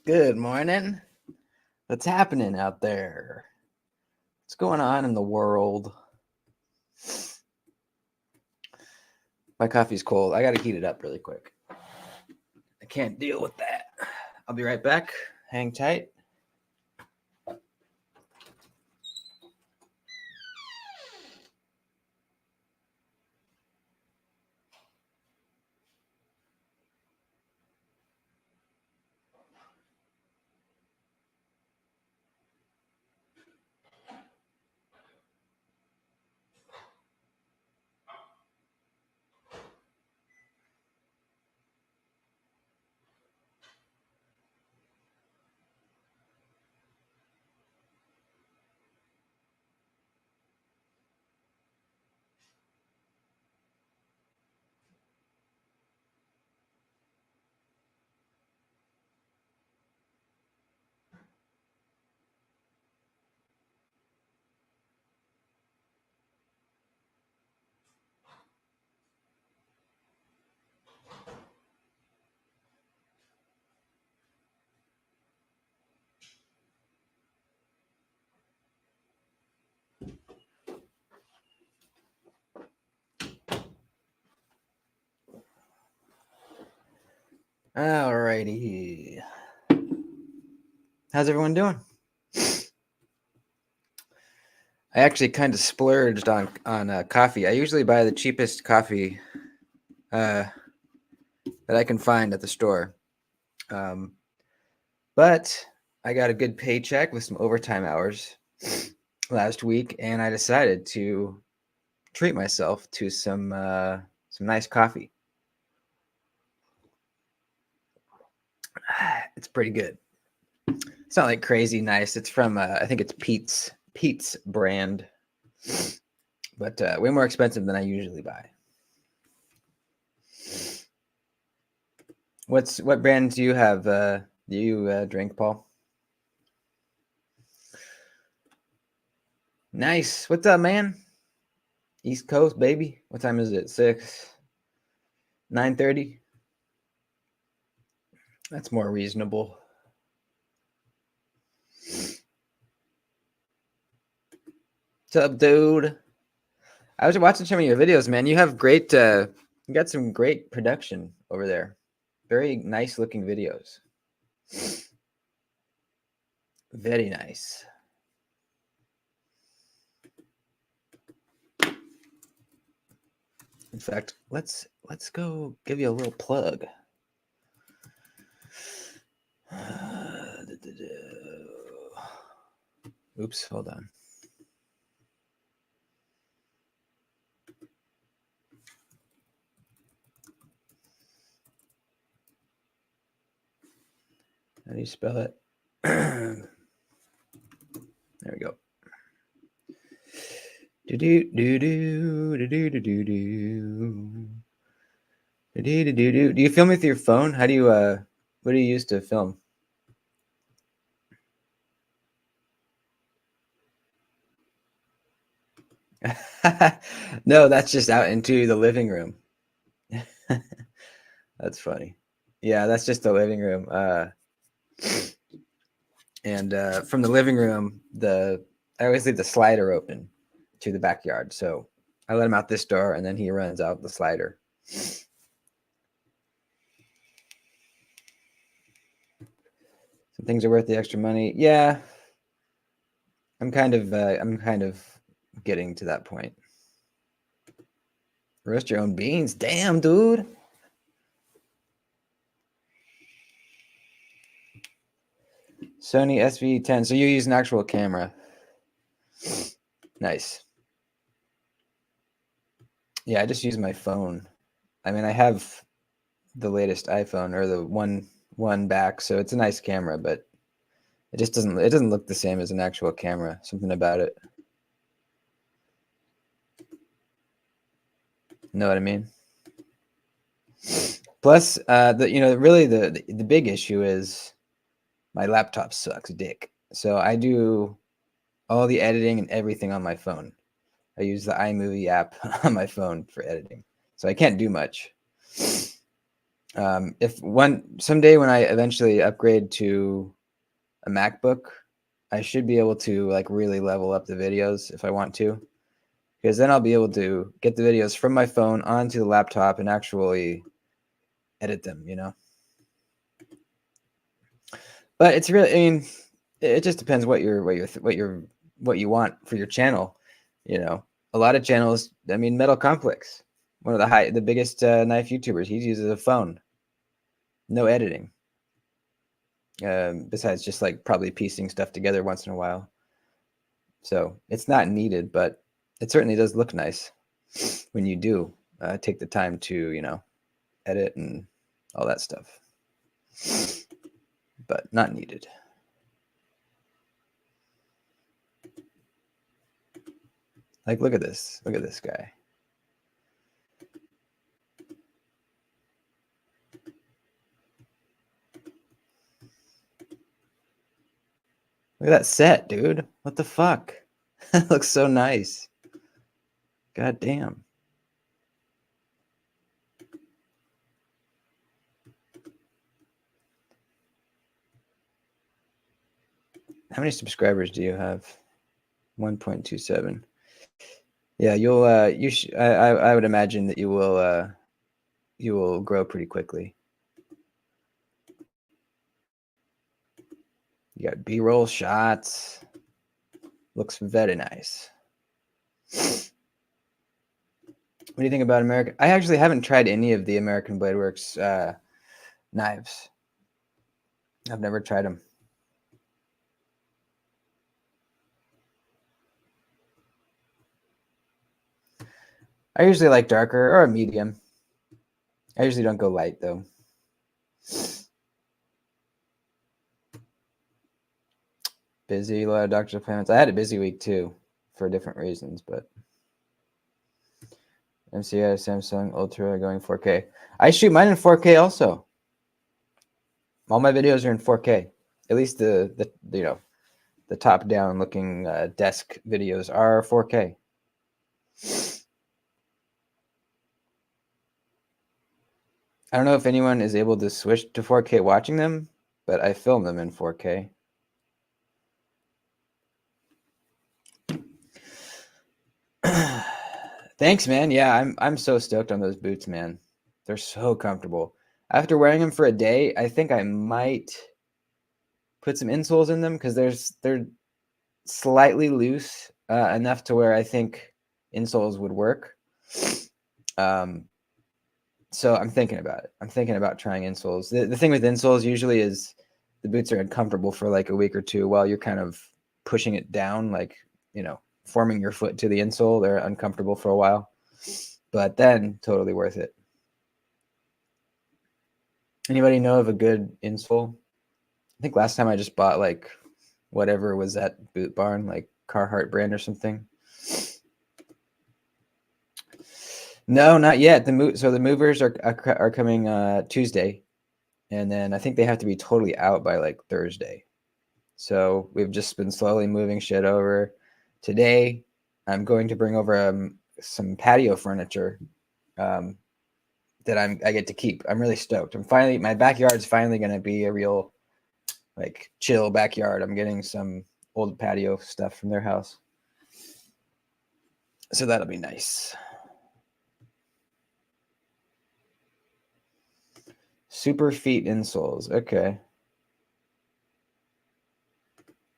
Good morning. What's happening out there? What's going on in the world? My coffee's cold. I got to heat it up really quick. I can't deal with that. I'll be right back. Hang tight. Alrighty. How's everyone doing? I actually kind of splurged on coffee. I usually buy the cheapest coffee that I can find at the store. But I got a good paycheck with some overtime hours last week, and I decided to treat myself to some nice coffee. It's pretty good. It's not like crazy nice. It's from I think it's Pete's brand, but way more expensive than I usually buy. What brands do you have? Do you drink, Paul? Nice. What's up, man? East Coast, baby. What time is it? 9:30. That's more reasonable. What's up, dude? I was watching some of your videos, man. You have great, you got some great production over there. Very nice looking videos. Very nice. In fact, let's go give you a little plug. Oops, hold on. How do you spell it? There we go. Do do do do do do do do. Do you film with your phone? How do you what do you use to film? No, that's just out into the living room. That's funny. Yeah, that's just the living room. And from the living room, I always leave the slider open to the backyard. So I let him out this door, and then he runs out the slider. Some things are worth the extra money. Yeah, I'm kind of getting to that point. Roast your own beans, damn, dude. Sony SV10. So you use an actual camera. Nice. Yeah, I just use my phone. I mean, I have the latest iPhone or the one back, so it's a nice camera, but it just doesn't look the same as an actual camera. Something about it. Know what I mean? Plus, really the big issue is my laptop sucks dick. So I do all the editing and everything on my phone. I use the iMovie app on my phone for editing. So I can't do much. If someday when I eventually upgrade to a MacBook, I should be able to like really level up the videos if I want to, because then I'll be able to get the videos from my phone onto the laptop and actually edit them, you know. But it's really, I mean, it just depends what you want for your channel, you know. A lot of channels, I mean, Metal Complex, one of the biggest knife YouTubers, he uses a phone, no editing. Besides just like probably piecing stuff together once in a while. So it's not needed, but it certainly does look nice when you do take the time to, you know, edit and all that stuff. But not needed. Like, look at this. Look at this guy. Look at that set, dude. What the fuck? That looks so nice. God damn. How many subscribers do you have? 1.27. Yeah, you'll I would imagine that you will grow pretty quickly. You got B-roll shots. Looks very nice. What do you think about American? I actually haven't tried any of the American Blade Works knives. I've never tried them. I usually like darker or a medium. I usually don't go light though. Busy, a lot of doctor's appointments. I had a busy week too, for different reasons, but MCI Samsung Ultra going 4K. I shoot mine in 4K also. All my videos are in 4K. At least the you know, the top down looking desk videos are 4K. I don't know if anyone is able to switch to 4K watching them, but I film them in 4K. Thanks, man. Yeah, I'm so stoked on those boots, man. They're so comfortable. After wearing them for a day, I think I might put some insoles in them because they're slightly loose enough to where I think insoles would work. So I'm thinking about it. I'm thinking about trying insoles. The thing with insoles usually is the boots are uncomfortable for like a week or two while you're kind of pushing it down, like, you know, forming your foot to the insole. They're uncomfortable for a while, but then totally worth it. Anybody know of a good insole? I think last time I just bought like whatever was at Boot Barn, like Carhartt brand or something. No, not yet. So the movers are coming Tuesday, and then I think they have to be totally out by like Thursday. So we've just been slowly moving shit over. Today, I'm going to bring over some patio furniture that I get to keep. I'm really stoked. My backyard's finally going to be a real like chill backyard. I'm getting some old patio stuff from their house. So that'll be nice. Super feet insoles. Okay.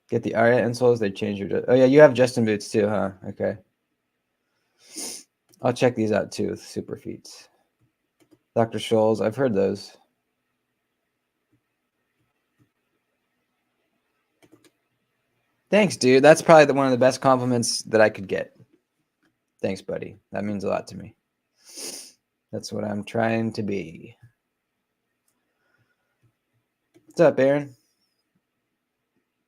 Get the Aria insoles. They changed your. Oh yeah, you have Justin boots too, huh? Okay. I'll check these out too. Super feet. Dr. Scholl's. I've heard those. Thanks, dude. That's probably one of the best compliments that I could get. Thanks, buddy. That means a lot to me. That's what I'm trying to be. What's up, Aaron?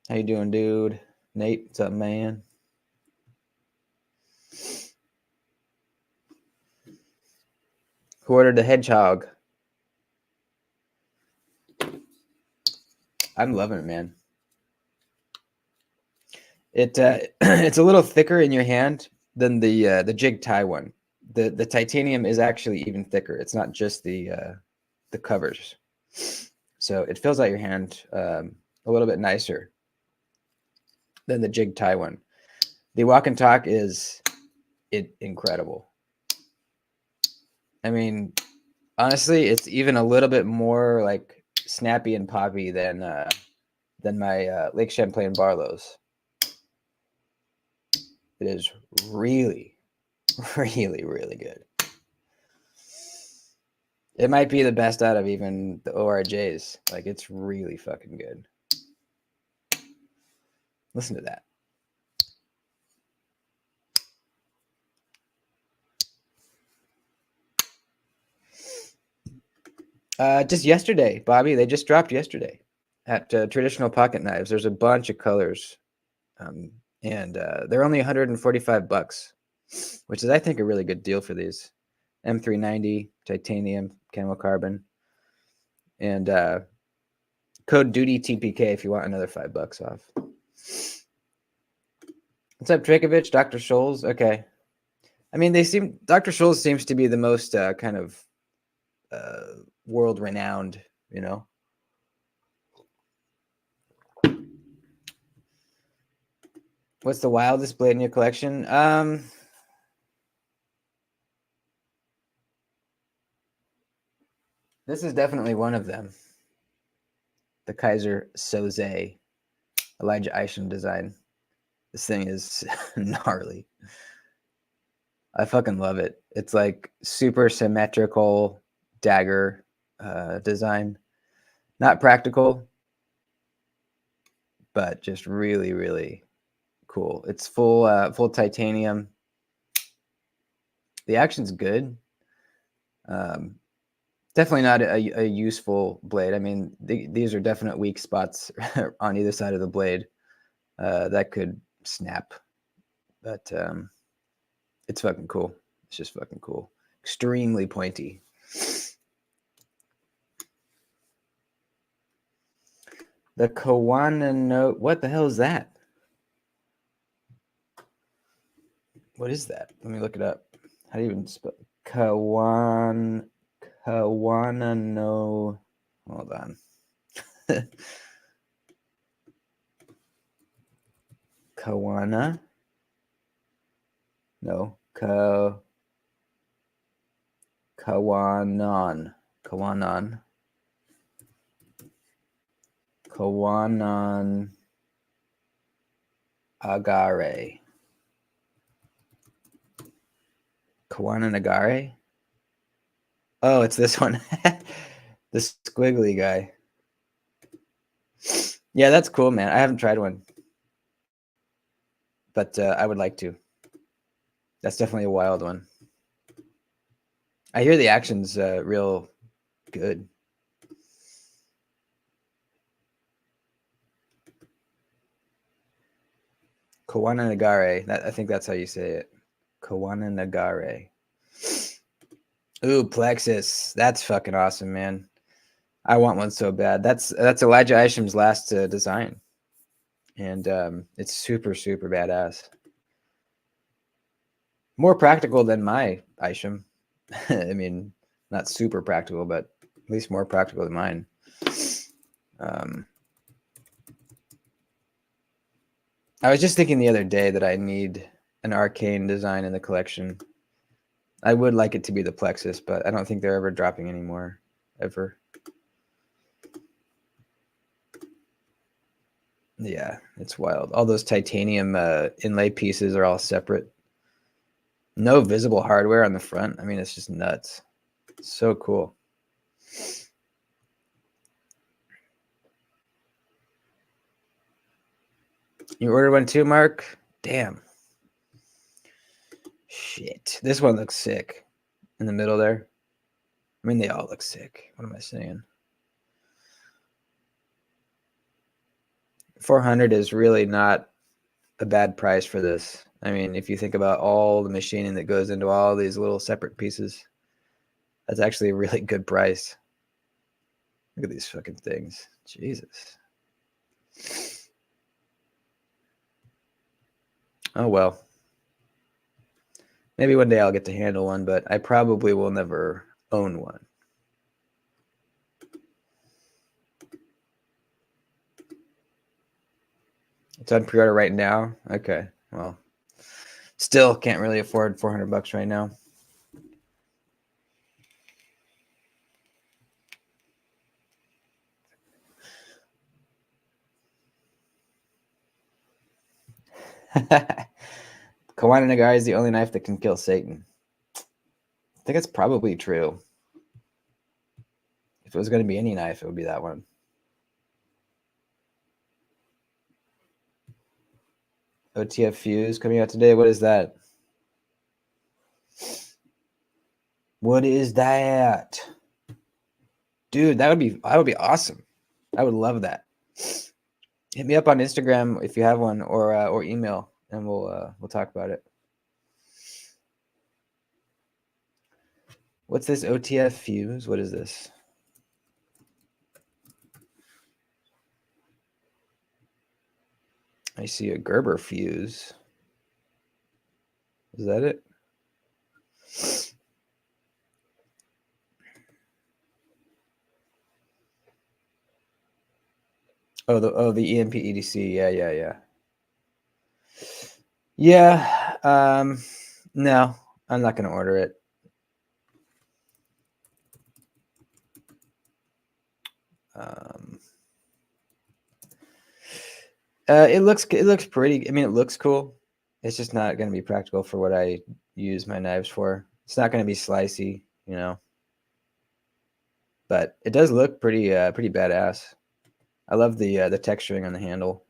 How you doing, dude? Nate, what's up, man? Who ordered the hedgehog? I'm loving it, man. It it's a little thicker in your hand than the jig tie one. The titanium is actually even thicker. It's not just the the covers. So it fills out your hand a little bit nicer than the jig tie one. The walk and talk is incredible. I mean, honestly, it's even a little bit more like snappy and poppy than my Lake Champlain Barlow's. It is really, really, really good. It might be the best out of even the ORJs. Like, it's really fucking good. Listen to that. Just yesterday, Bobby. They just dropped yesterday at Traditional Pocket Knives. There's a bunch of colors, and they're only $145, which is, I think, a really good deal for these. M390 titanium camo carbon, and code Doody TPK if you want another $5 off. What's up, Trikovich? Dr. Scholes? Okay. I mean, Dr. Scholes seems to be the most kind of world renowned, you know. What's the wildest blade in your collection? This is definitely one of them. The Kaiser Soze Elijah Isham design. This thing is gnarly. I fucking love it. It's like super symmetrical dagger design. Not practical, but just really, really cool. It's full titanium. The action's good. Definitely not a useful blade. I mean, these are definite weak spots on either side of the blade that could snap. But it's fucking cool. It's just fucking cool. Extremely pointy. The Kawana note. What the hell is that? What is that? Let me look it up. How do you even spell Kawana no? Hold on. Kawana. No. Kawanan. Kawanan Agare. Kawanan Agare? Oh, it's this one. The squiggly guy. Yeah, that's cool, man. I haven't tried one. But I would like to. That's definitely a wild one. I hear the action's real good. Kawana Nagare. I think that's how you say it. Kawana Nagare. Ooh, Plexus. That's fucking awesome, man. I want one so bad. That's Elijah Isham's last design. And it's super, super badass. More practical than my Isham. I mean, not super practical, but at least more practical than mine. I was just thinking the other day that I need an arcane design in the collection. I would like it to be the Plexus, but I don't think they're ever dropping anymore, ever. Yeah, it's wild. All those titanium inlay pieces are all separate. No visible hardware on the front. I mean, it's just nuts. So cool. You ordered one too, Mark? Damn. Shit. This one looks sick. In the middle there. I mean, they all look sick. What am I saying? 400 is really not a bad price for this. I mean, if you think about all the machining that goes into all these little separate pieces, that's actually a really good price. Look at these fucking things. Jesus. Oh, well. Maybe one day I'll get to handle one, but I probably will never own one. It's on pre-order right now. Okay, well, still can't really afford $400 right now. Kawana Nagai is the only knife that can kill Satan. I think it's probably true. If it was going to be any knife, it would be that one. OTF Fuse coming out today. What is that? What is that? Dude, that would be awesome. I would love that. Hit me up on Instagram if you have one, or email, and we'll talk about it. What's this OTF Fuse? What is this? I see a Gerber fuse. Is that it? The EMP EDC. Yeah. Yeah. No, I'm not gonna order it. It looks pretty. I mean, it looks cool. It's just not gonna be practical for what I use my knives for. It's not gonna be slicey, you know. But it does look pretty badass. I love the texturing on the handle.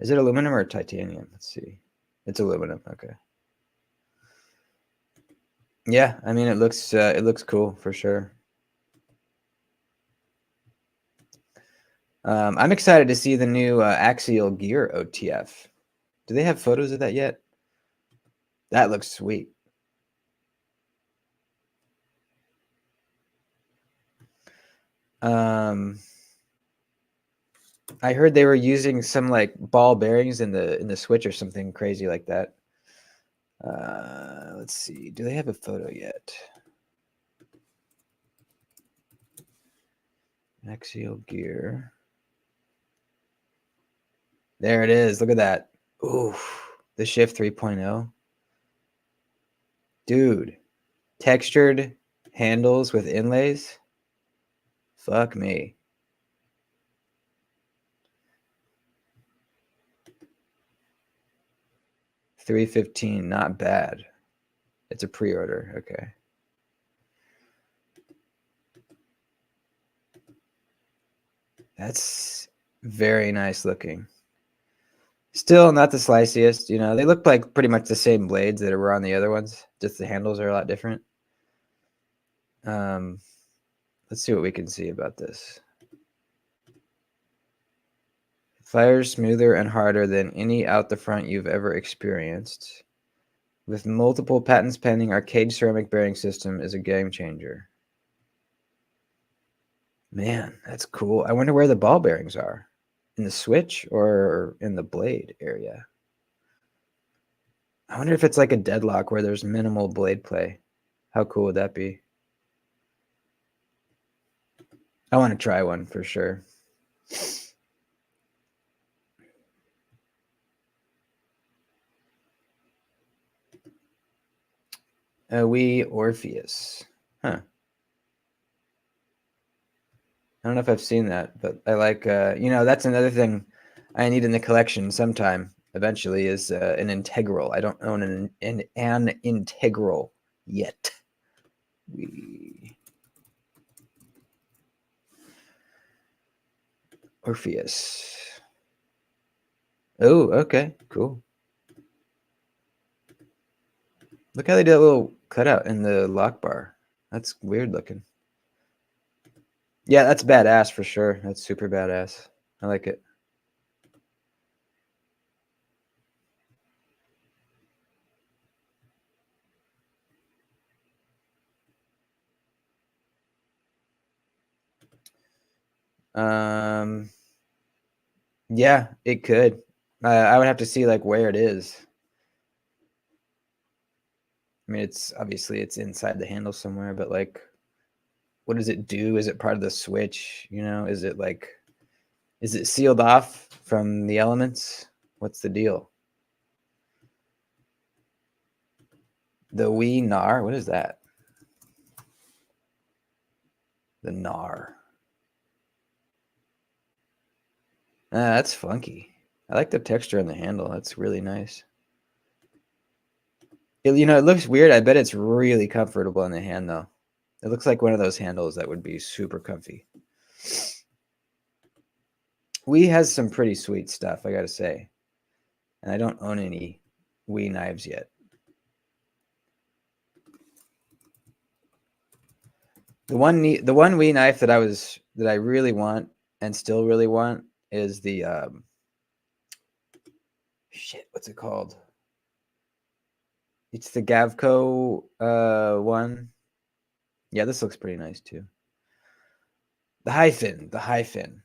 Is it aluminum or titanium? Let's see. It's aluminum. Okay. Yeah, I mean it looks cool for sure. I'm excited to see the new Axial Gear OTF. Do they have photos of that yet? That looks sweet. I heard they were using some like ball bearings in the switch or something crazy like that. Let's see. Do they have a photo yet? Axial Gear. There it is. Look at that. Ooh, the Shift 3.0. Dude, textured handles with inlays. Fuck me. $315, not bad. It's a pre-order. Okay. That's very nice looking. Still not the sliciest, you know. They look like pretty much the same blades that were on the other ones. Just the handles are a lot different. Let's see what we can see about this. Fires smoother and harder than any out the front you've ever experienced. With multiple patents pending, our cage ceramic bearing system is a game changer. Man, that's cool. I wonder where the ball bearings are. In the switch or in the blade area? I wonder if it's like a deadlock where there's minimal blade play. How cool would that be? I want to try one for sure. Orpheus. Huh. I don't know if I've seen that, but I like, that's another thing I need in the collection sometime eventually is an integral. I don't own an integral yet. Orpheus. Oh, okay, cool. Look how they did a little cutout in the lock bar. That's weird looking. Yeah, that's badass for sure. That's super badass. I like it. Yeah, it could. I would have to see like where it is. I mean, it's obviously it's inside the handle somewhere, but like, what does it do? Is it part of the switch? You know, is Is it sealed off from the elements? What's the deal? The wee nar. What is that? The nar. That's funky. I like the texture on the handle. That's really nice. It looks weird. I bet it's really comfortable in the hand, though. It looks like one of those handles that would be super comfy. Wii has some pretty sweet stuff, I gotta say. And I don't own any Wii knives yet. The one Wii knife that I really want and still really want is the shit. What's it called? It's the Gavco one. Yeah, this looks pretty nice too. The hyphen.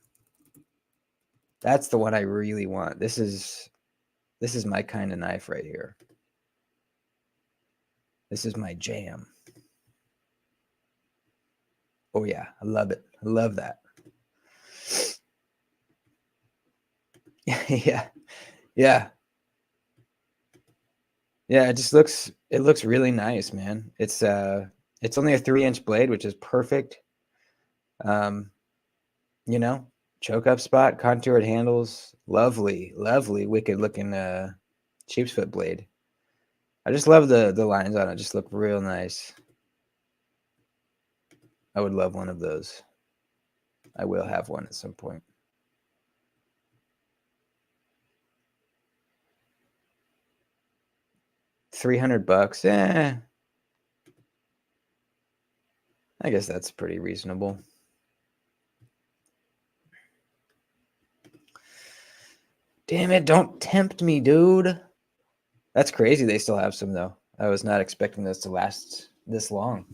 That's the one I really want. This is my kind of knife right here. This is my jam. Oh yeah, I love it. I love that. Yeah. Yeah. Yeah, it looks really nice, man. It's only a 3-inch blade, which is perfect. Choke up spot, contoured handles, lovely, wicked looking sheepsfoot blade. I just love the lines on it. Just look real nice. I would love one of those. I will have one at some point. $300. I guess that's pretty reasonable. Damn it, don't tempt me, dude. That's crazy they still have some, though. I was not expecting this to last this long.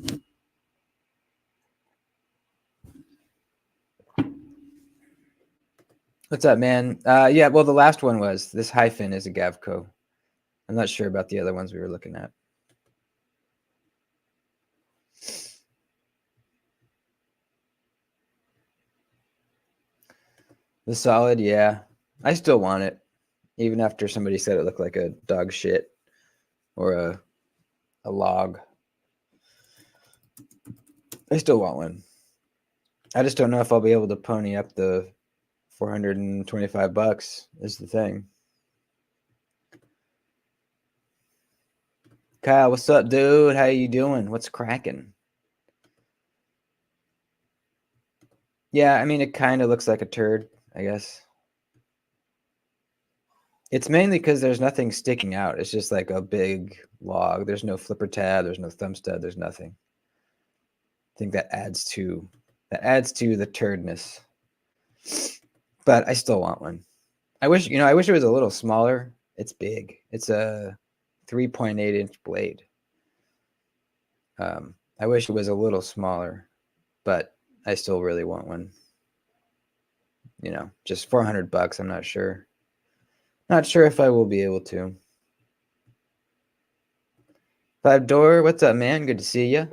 What's up, man? Yeah, well, the last one was this hyphen is a Gavco. I'm not sure about the other ones we were looking at. The solid, yeah. I still want it, even after somebody said it looked like a dog shit or a log. I still want one. I just don't know if I'll be able to pony up the $425 is the thing. Kyle, what's up, dude? How you doing? What's cracking? Yeah, I mean, it kind of looks like a turd, I guess. It's mainly because there's nothing sticking out. It's just like a big log. There's no flipper tab. There's no thumb stud. There's nothing. I think that adds to the turdness. But I still want one. I wish it was a little smaller. It's big. It's a 3.8-inch blade. I wish it was a little smaller, but I still really want one. Just $400. I'm not sure. Not sure if I will be able to. 5-door, what's up, man? Good to see you.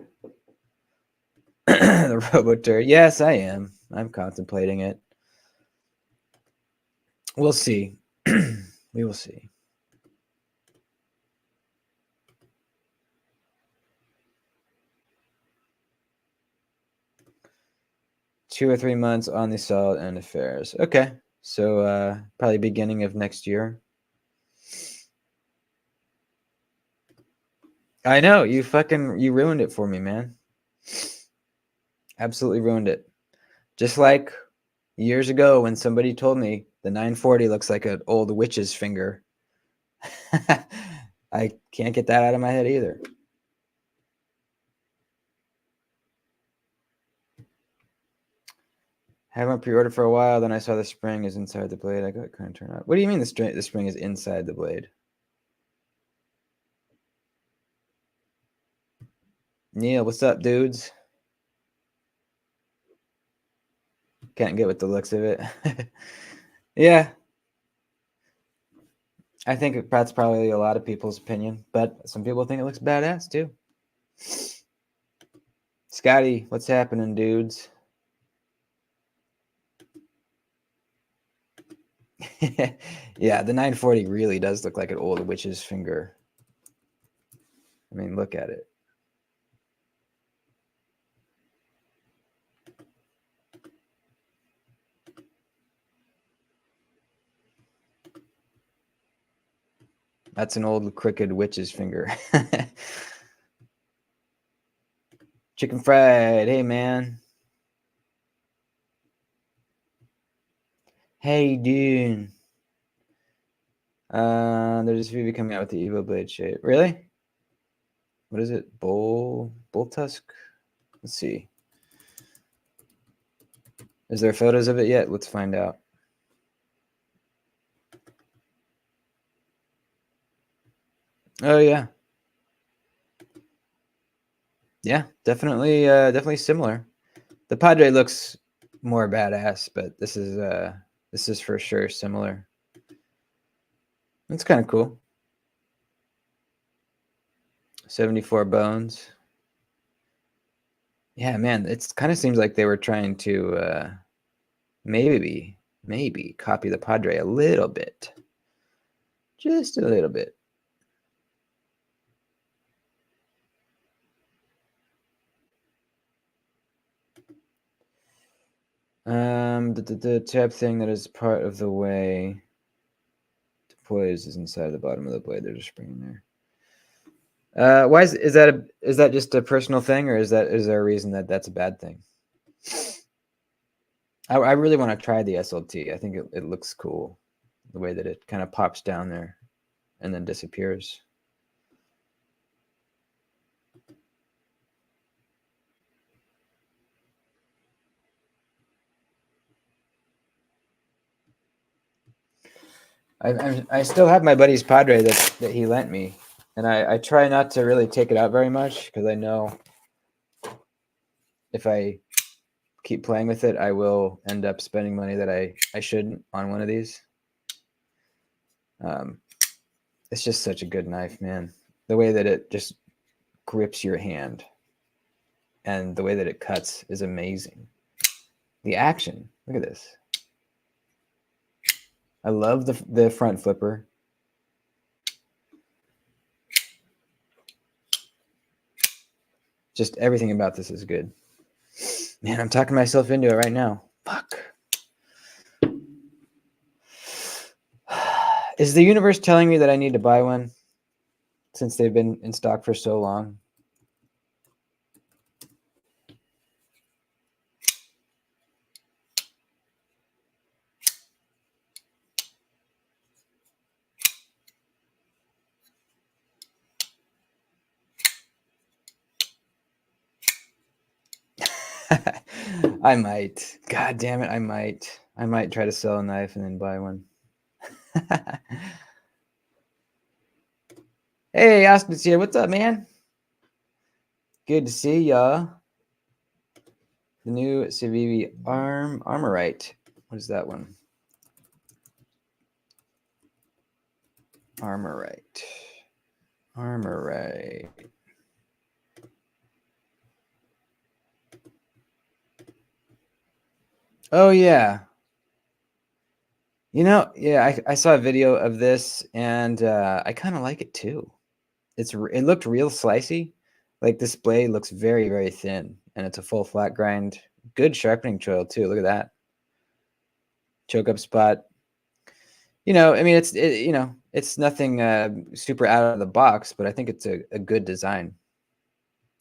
The Roboturd. Yes, I am. I'm contemplating it. We'll see. We will see. Two or 3 months on the solid end affairs. Okay. So probably beginning of next year. I know, you ruined it for me, man. Absolutely ruined it. Just like years ago when somebody told me the 940 looks like an old witch's finger. I can't get that out of my head either. Haven't pre-ordered for a while. Then I saw the spring is inside the blade. I got kind of turned out. What do you mean the spring is inside the blade? Neil, what's up, dudes? Can't get with the looks of it. Yeah. I think that's probably a lot of people's opinion, but some people think it looks badass too. Scotty, what's happening, dudes? Yeah, the 940 really does look like an old witch's finger. I mean, look at it. That's an old crooked witch's finger. Chicken fried. Hey, man. Hey, dude. There's this movie coming out with the Evil Blade shape. Really? What is it? Bull tusk? Let's see. Is there photos of it yet? Let's find out. Oh yeah. Yeah, definitely similar. The Padre looks more badass, but this is for sure similar. That's kind of cool. 74 bones. Yeah, man, it kind of seems like they were trying to maybe copy the Padre a little bit. Just a little bit. The tab thing that is part of the way deploys is inside the bottom of the blade. There's a spring in there. Why is that just a personal thing, or is there a reason that that's a bad thing? I really want to try the SLT. I think it looks cool, the way that it kind of pops down there and then disappears. I still have my buddy's Padre that he lent me, and I try not to really take it out very much because I know if I keep playing with it, I will end up spending money that I shouldn't on one of these. It's just such a good knife, man. The way that it just grips your hand and the way that it cuts is amazing. The action, look at this. I love the front flipper. Just everything about this is good. Man, I'm talking myself into it right now. Fuck. Is the universe telling me that I need to buy one since they've been in stock for so long? I might. God damn it, I might. I might try to sell a knife and then buy one. Hey, Austin's here. What's up, man? Good to see ya. The new Civivi Armorite. What is that one? Armorite. Oh yeah. Yeah, I saw a video of this and I kind of like it too. It looked real slicey. Like this blade looks very, very thin and it's a full flat grind. Good sharpening choil too. Look at that. Choke up spot. I mean, it's nothing super out of the box, but I think it's a good design.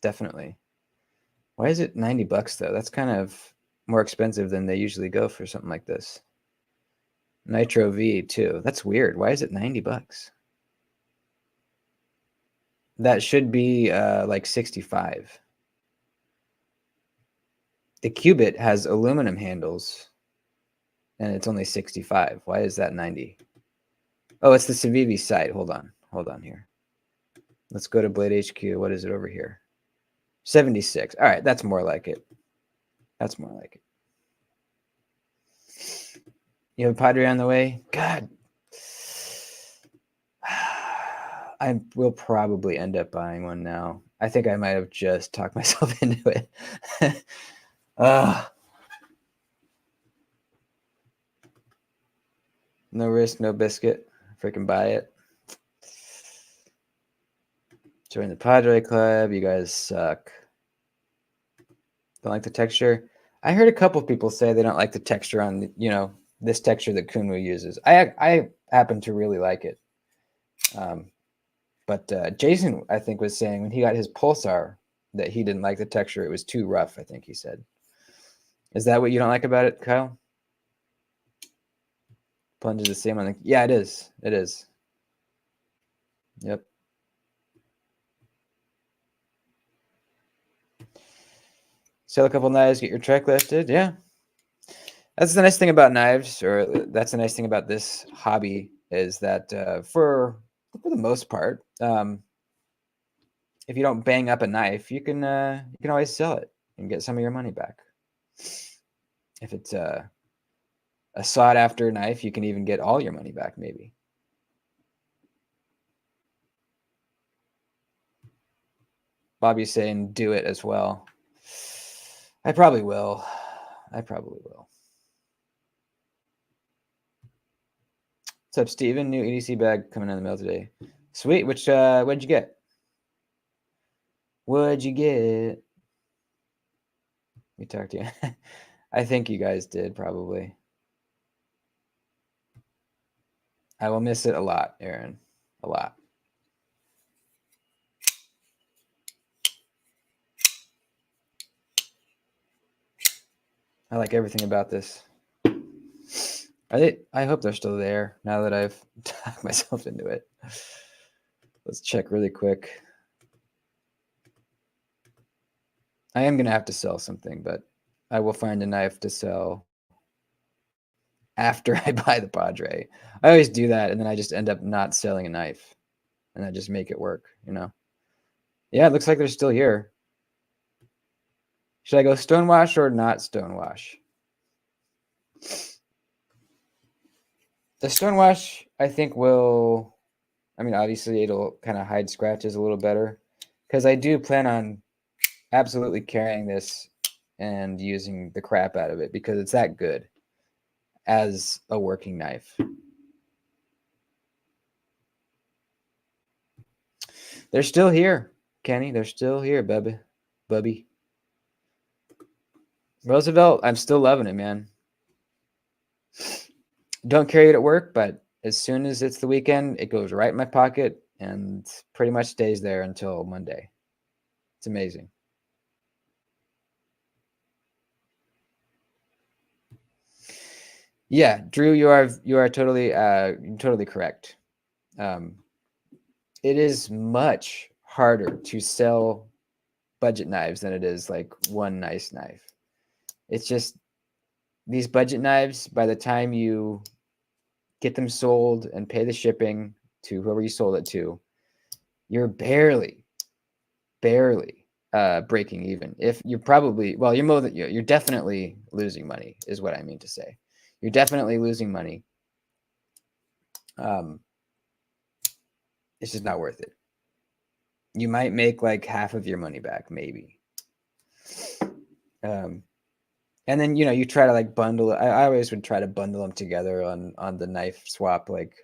Definitely. Why is it $90 though? That's kind of more expensive than they usually go for something like this. Nitro V too. That's weird. Why is it $90? That should be like 65. The Cubit has aluminum handles and it's only 65. Why is that 90? Oh, it's the Civivi site. Hold on here. Let's go to Blade HQ. What is it over here? 76. All right, that's more like it. That's more like it. You have a Padre on the way? God. I will probably end up buying one now. I think I might have just talked myself into it. No risk, no biscuit. Freaking buy it. Join the Padre Club. You guys suck. Don't like the texture. I heard a couple people say they don't like the texture on, this texture that Kunwu uses. I happen to really like it. But Jason, I think, was saying when he got his Pulsar that he didn't like the texture. It was too rough, I think he said. Is that what you don't like about it, Kyle? Plunge is the same on the... Yeah, it is. It is. Yep. Sell a couple knives, get your trek lifted. Yeah. That's the nice thing about knives, or that's the nice thing about this hobby, is that for the most part, if you don't bang up a knife, you can always sell it and get some of your money back. If it's a sought after knife, you can even get all your money back, maybe. Bobby's saying do it as well. I probably will. What's up, Steven? New EDC bag coming in the mail today. Sweet. Which what'd you get? What'd you get? We talked to you. I think you guys did, probably. I will miss it a lot, Aaron. A lot. I like everything about this. I hope they're still there now that I've talked myself into it. Let's check really quick. I am going to have to sell something, but I will find a knife to sell after I buy the Padre. I always do that, and then I just end up not selling a knife, and I just make it work, Yeah, it looks like they're still here. Should I go stonewash or not stonewash? The stonewash, I think, will... I mean, obviously, it'll kind of hide scratches a little better, because I do plan on absolutely carrying this and using the crap out of it, because it's that good as a working knife. They're still here, Kenny. They're still here, Bubby. Roosevelt, I'm still loving it, man. Don't carry it at work, but as soon as it's the weekend, it goes right in my pocket and pretty much stays there until Monday. It's amazing. Yeah, Drew, you are totally correct. It is much harder to sell budget knives than it is like one nice knife. It's just these budget knives, by the time you get them sold and pay the shipping to whoever you sold it to, you're barely breaking even. If you're probably, well, you're definitely losing money, is what I mean to say. You're definitely losing money. It's just not worth it. You might make like half of your money back, maybe. And then you try to like bundle it. I always would try to bundle them together on the knife swap, like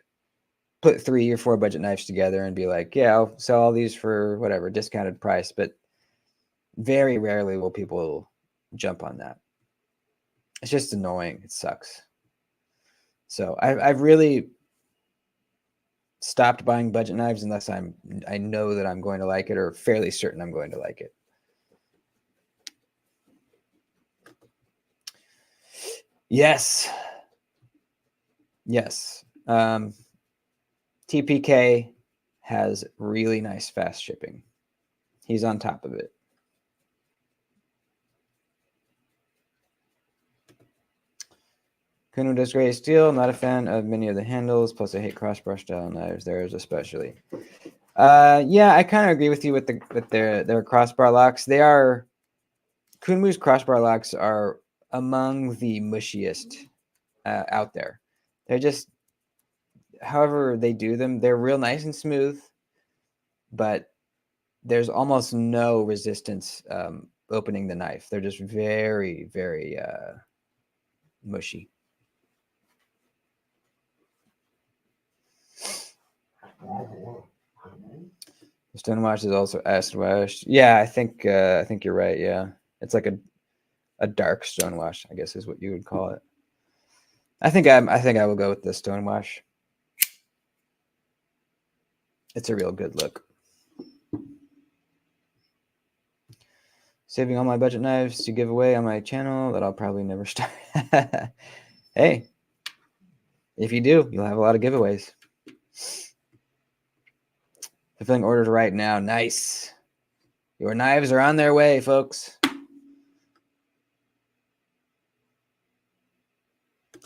put 3 or 4 budget knives together and be like, yeah, I'll sell all these for whatever discounted price. But very rarely will people jump on that. It's just annoying. It sucks. So I've really stopped buying budget knives unless I know that I'm going to like it, or fairly certain I'm going to like it. Yes. TPK has really nice fast shipping. He's on top of it. Kuno does great steel. Not a fan of many of the handles. Plus, I hate crossbar style knives. Theirs especially. Yeah, I kind of agree with you with their crossbar locks. They are... Kunmu's crossbar locks are among the mushiest out there. They're just... However they do them, they're real nice and smooth, but there's almost no resistance opening the knife. They're just very, very mushy. Stonewash is also acid wash. Yeah, I think you're right. Yeah, it's like a dark stonewash, I guess is what you would call it. I think I will go with the stonewash. It's a real good look. Saving all my budget knives to give away on my channel that I'll probably never start. Hey, if you do, you'll have a lot of giveaways. Fulfilling orders right now. Nice. Your knives are on their way, folks.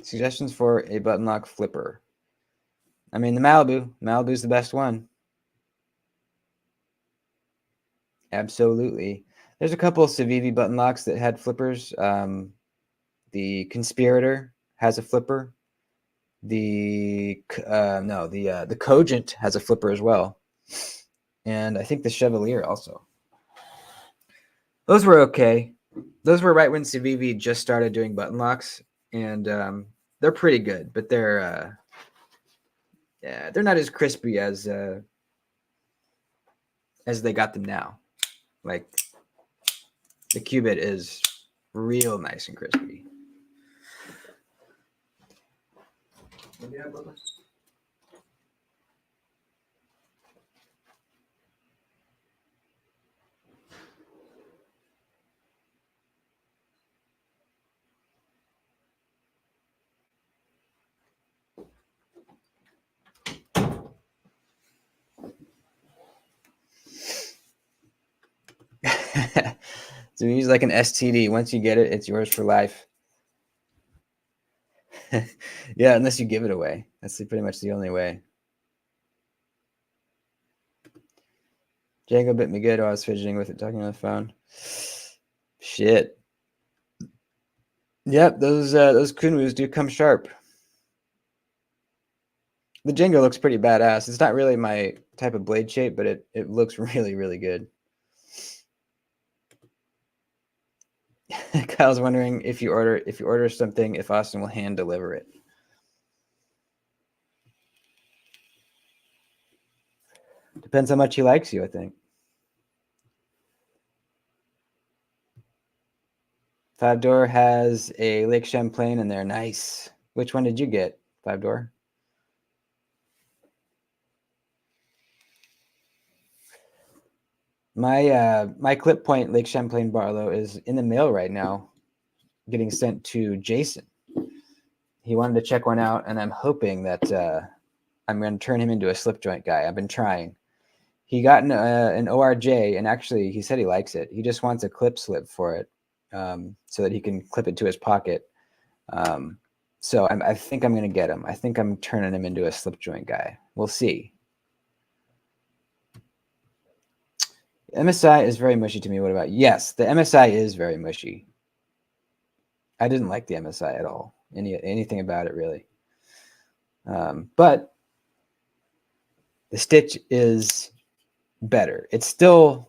Suggestions for a button lock flipper. I mean, the Malibu's the best one. Absolutely. There's a couple of Civivi button locks that had flippers. The Conspirator has a flipper. The Cogent has a flipper as well, and I think the Chevalier also. Those were okay. Those were right when Civivi just started doing button locks, and they're pretty good, but they're not as crispy as they got them now. Like the Cubit is real nice and crispy. So you use like an STD. Once you get it, it's yours for life. Yeah, unless you give it away. That's pretty much the only way. Django bit me good while I was fidgeting with it, talking on the phone. Shit. Yep, those Kunwus do come sharp. The Django looks pretty badass. It's not really my type of blade shape, but it looks really, really good. Kyle's wondering if you order something, if Austin will hand deliver it. Depends how much he likes you, I think. 5-door has a Lake Champlain in there. Nice. Which one did you get, 5-door? My clip point Lake Champlain Barlow is in the mail right now, getting sent to Jason. He wanted to check one out, and I'm hoping that I'm going to turn him into a slip joint guy. I've been trying. He got an ORJ, and actually, he said he likes it. He just wants a clip slip for it, so that he can clip it to his pocket. So I think I'm going to get him. I think I'm turning him into a slip joint guy. We'll see. MSI is very mushy to me. What about? Yes, the MSI is very mushy. I didn't like the MSI at all. Anything about it really. But the Stitch is better. It's still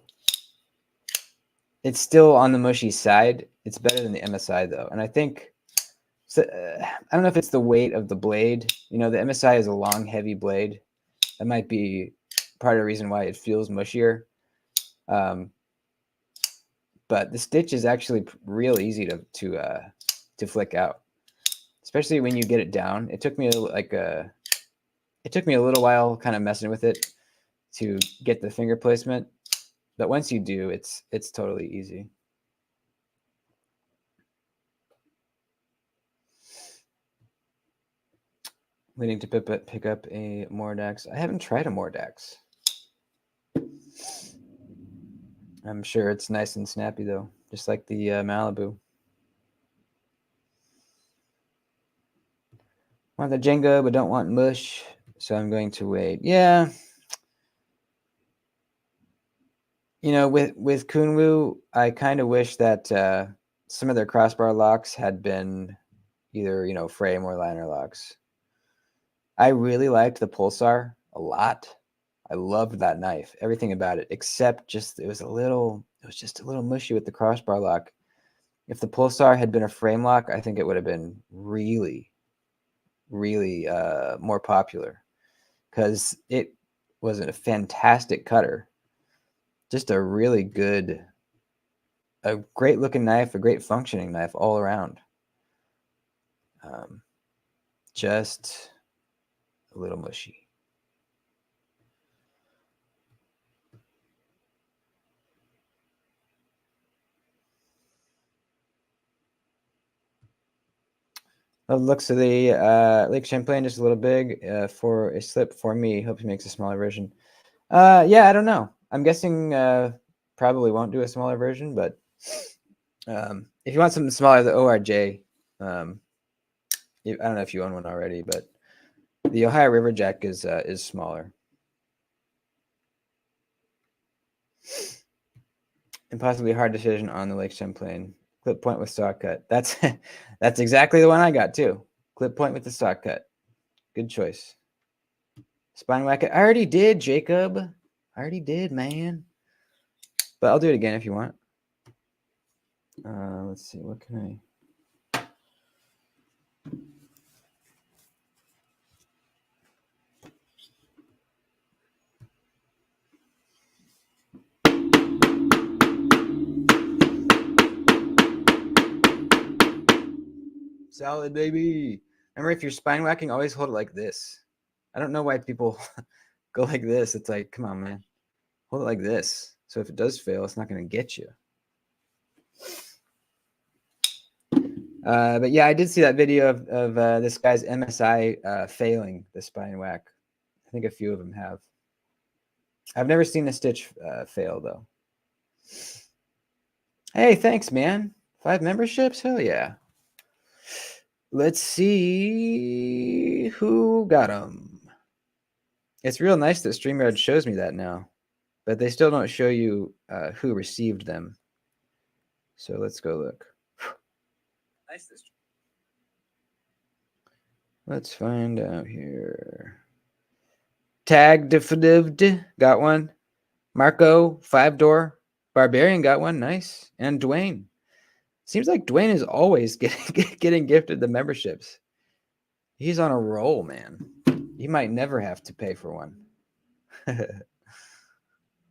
on the mushy side. It's better than the MSI though, and I think. So, I don't know if it's the weight of the blade. You know, the MSI is a long, heavy blade. That might be part of the reason why it feels mushier. But the Stitch is actually real easy to flick out, especially when you get it down. It took me a little while kind of messing with it to get the finger placement, but once you do, it's totally easy. Waiting to pick up a Mordax. I haven't tried a Mordax. I'm sure it's nice and snappy though, just like the Malibu. Want the Jenga, but don't want mush, so I'm going to wait. Yeah. You know, with Kunwu, I kind of wish that some of their crossbar locks had been either, you know, frame or liner locks. I really liked the Pulsar a lot. I loved that knife, everything about it, except just it was just a little mushy with the crossbar lock. If the Pulsar had been a frame lock, I think it would have been really, really more popular, because it was a fantastic cutter. Just a really good, a great looking knife, a great functioning knife all around. Just a little mushy. The looks of the Lake Champlain just a little big for a slip for me. Hope he makes a smaller version. Yeah, I don't know. I'm guessing probably won't do a smaller version, but if you want something smaller, the ORJ. I don't know if you own one already, but the Ohio River Jack is smaller. Impossibly hard decision on the Lake Champlain. Clip point with saw cut. That's exactly the one I got too. Clip point with the saw cut. Good choice. Spine whack it. I already did, Jacob. I already did, man. But I'll do it again if you want. Let's see. What can I? Solid, baby. Remember, if you're spine whacking, always hold it like this. I don't know why people go like this. It's like, come on, man. Hold it like this. So if it does fail, it's not going to get you. But yeah, I did see that video of this guy's MSI failing the spine whack. I think a few of them have. I've never seen a stitch fail, though. Hey, thanks, man. 5 memberships? Hell yeah. Let's see who got them. It's real nice that StreamYard shows me that now, but they still don't show you who received them. So let's go look. Nice. Let's find out here. Tag Definitived got one. Marco 5-door. Barbarian got one. Nice. And Dwayne. Seems like Dwayne is always getting gifted the memberships. He's on a roll, man. He might never have to pay for one.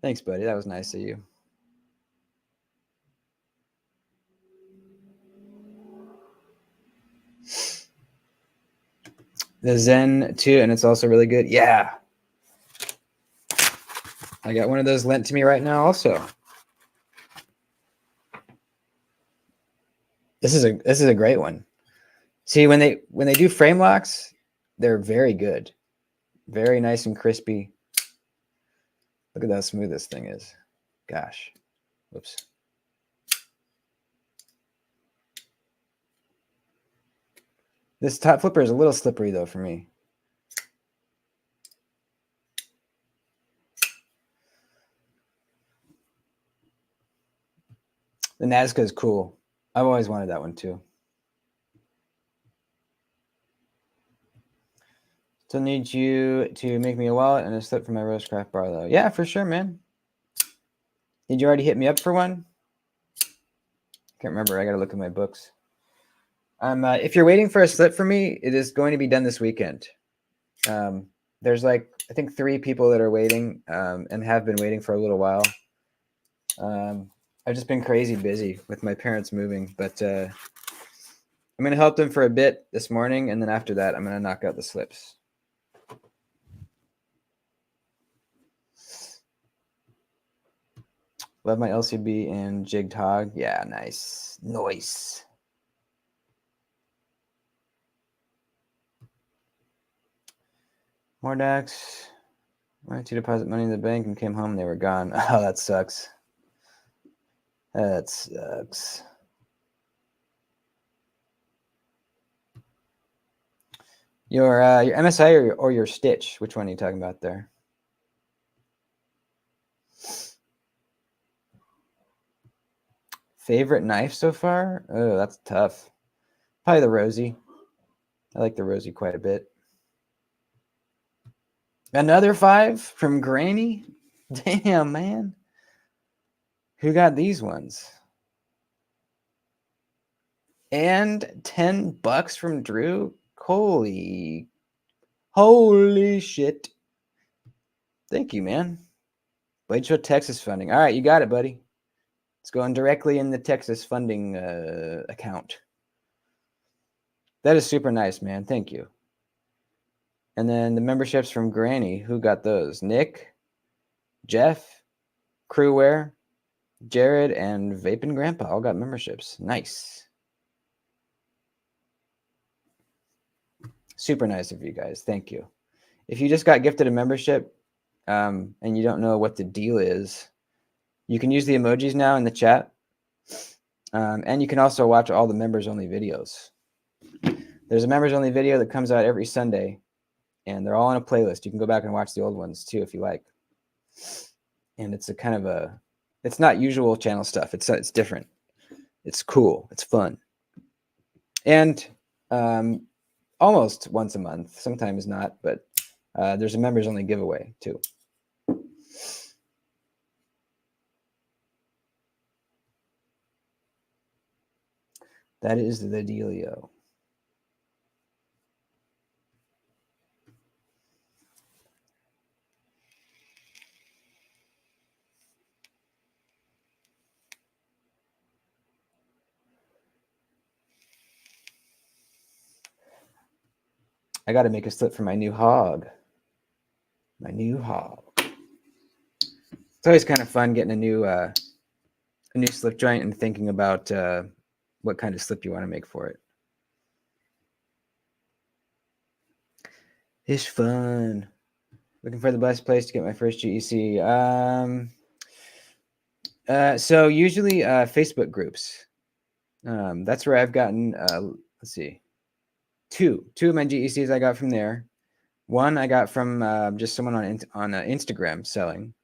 Thanks, buddy. That was nice of you. The Zen 2, and it's also really good. Yeah. I got one of those lent to me right now also. This is a great one. See, when they do frame locks, they're very good. Very nice and crispy. Look at how smooth this thing is. Gosh. Whoops. This top flipper is a little slippery though for me. The Nazca is cool. I've always wanted that one too. Still need you to make me a wallet and a slip for my Rosecraft bar though. Yeah, for sure, man. Did you already hit me up for one? Can't remember. I got to look at my books. If you're waiting for a slip for me, it is going to be done this weekend. There's like, I think 3 people that are waiting and have been waiting for a little while. I've just been crazy busy with my parents moving, but I'm going to help them for a bit this morning. And then after that, I'm going to knock out the slips. Love my LCB and jigged hog. Yeah, nice. Nice. More DAX. Went to deposit money in the bank and came home. They were gone. Oh, that sucks. That sucks. Your MSI or your Stitch? Which one are you talking about there? Favorite knife so far? Oh, that's tough. Probably the Rosie. I like the Rosie quite a bit. Another 5 from Granny? Damn, man. Who got these ones? And $10 from Drew? Holy shit. Thank you, man. Blade Show Texas funding. All right, you got it, buddy. It's going directly in the Texas funding account. That is super nice, man. Thank you. And then the memberships from Granny. Who got those? Nick, Jeff, Crewware, Jared, and Vapin' Grandpa all got memberships. Nice. Super nice of you guys. Thank you. If you just got gifted a membership and you don't know what the deal is, you can use the emojis now in the chat. And you can also watch all the members-only videos. There's a members-only video that comes out every Sunday, and they're all on a playlist. You can go back and watch the old ones too if you like. And it's a kind of a, it's not usual channel stuff. It's different. It's cool. It's fun. And almost once a month, sometimes not, but there's a members-only giveaway too. That is the dealio. I got to make a slip for my new hog. My new hog. It's always kind of fun getting a new slip joint and thinking about what kind of slip you want to make for it. It's fun. Looking for the best place to get my first GEC. So usually Facebook groups. That's where I've gotten, let's see, two of my GECs I got from there. One I got from just someone on Instagram selling.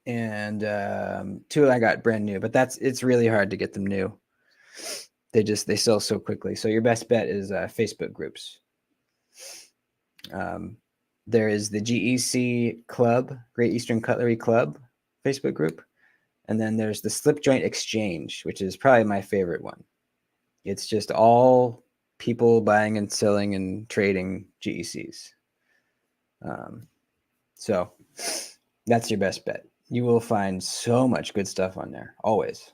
And two I got brand new, but it's really hard to get them new. They sell so quickly. So your best bet is Facebook groups. There is the GEC Club, Great Eastern Cutlery Club Facebook group. And then there's the Slip Joint Exchange, which is probably my favorite one. It's just all people buying and selling and trading GECs. So that's your best bet. You will find so much good stuff on there, always.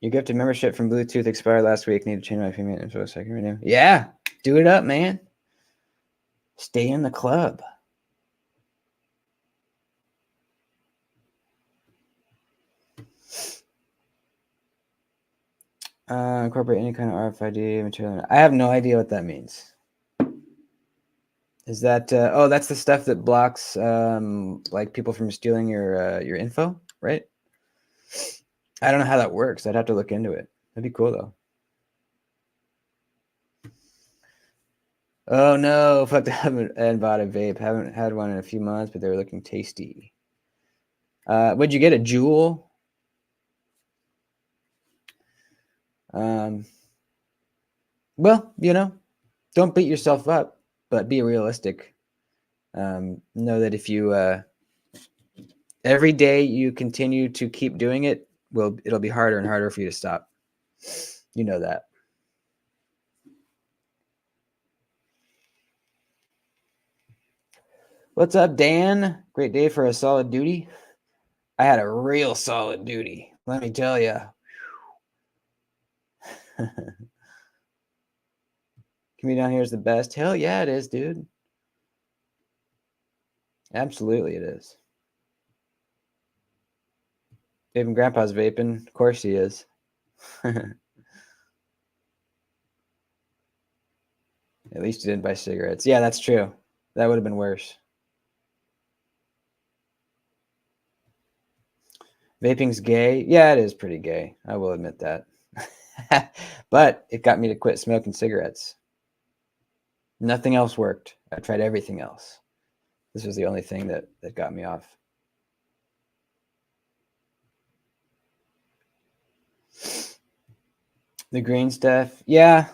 Your gifted membership from Bluetooth expired last week. Need to change my payment info so I can renew. Yeah, do it up, man. Stay in the club. Incorporate any kind of RFID material. I have no idea what that means. Is that oh, that's the stuff that blocks like people from stealing your info, right? I don't know how that works. I'd have to look into it. That'd be cool though. Oh no, fucked up and bought a vape. Haven't had one in a few months, but they were looking tasty. Would you get a Juul? Well, you know, don't beat yourself up, but be realistic. Know that if you every day you continue to keep doing it, it'll be harder and harder for you to stop. You know that. What's up, Dan? Great day for a solid duty. I had a real solid duty, let me tell you. Community down here is the best. Hell yeah, it is, dude. Absolutely, it is. Even Grandpa's vaping. Of course he is. At least he didn't buy cigarettes. Yeah, that's true. That would have been worse. Vaping's gay. Yeah, it is pretty gay. I will admit that. But it got me to quit smoking cigarettes. Nothing else worked. I tried everything else. This was the only thing that got me off. The green stuff. Yeah.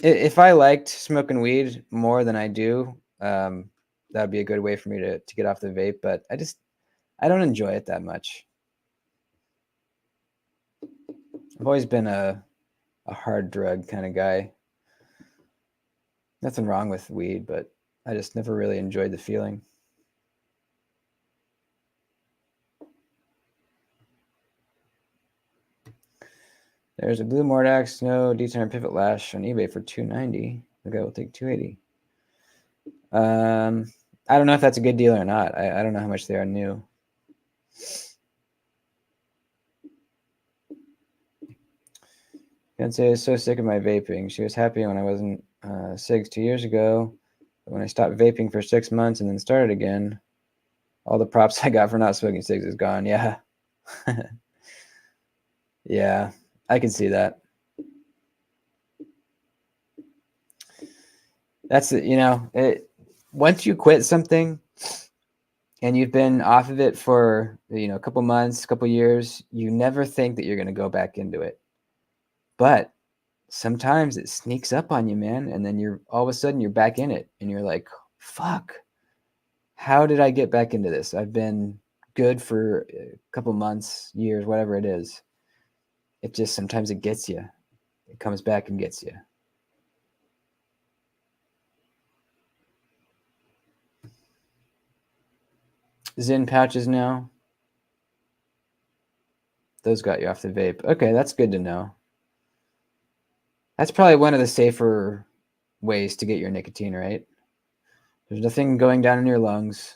If I liked smoking weed more than I do, that would be a good way for me to get off the vape. But I don't enjoy it that much. I've always been a hard drug kind of guy. Nothing wrong with weed, but I just never really enjoyed the feeling. There's a blue Mordax, no D10 pivot lash on eBay for $290. The guy will take $280. I don't know if that's a good deal or not. I don't know how much they are new. Fiance is so sick of my vaping. She was happy when I wasn't SIGs 2 years ago. But when I stopped vaping for 6 months and then started again, all the props I got for not smoking cigs is gone. Yeah. Yeah, I can see that. That's it, once you quit something and you've been off of it for, a couple months, couple years, you never think that you're going to go back into it. But sometimes it sneaks up on you, man, and then you're all of a sudden you're back in it and you're like, fuck, how did I get back into this? I've been good for a couple months, years, whatever it is. It just sometimes it gets you. It comes back and gets you. Zyn pouches now. Those got you off the vape. Okay, that's good to know. That's probably one of the safer ways to get your nicotine, right? There's nothing going down in your lungs.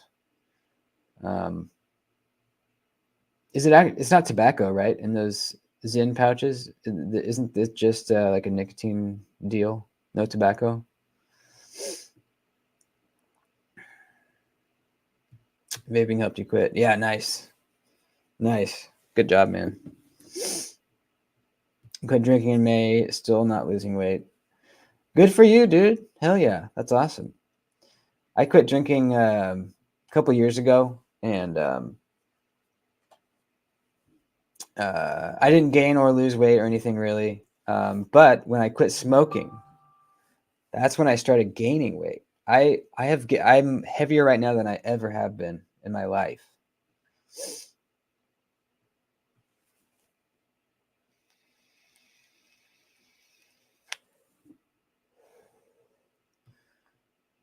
It's not tobacco, right? In those Zyn pouches, isn't this just like a nicotine deal? No tobacco. Vaping helped you quit. Yeah, nice. Good job, man. Quit drinking in May, still not losing weight. Good for you, dude. Hell yeah, that's awesome. I quit drinking a couple years ago, and I didn't gain or lose weight or anything really. But when I quit smoking, that's when I started gaining weight. I'm heavier right now than I ever have been in my life.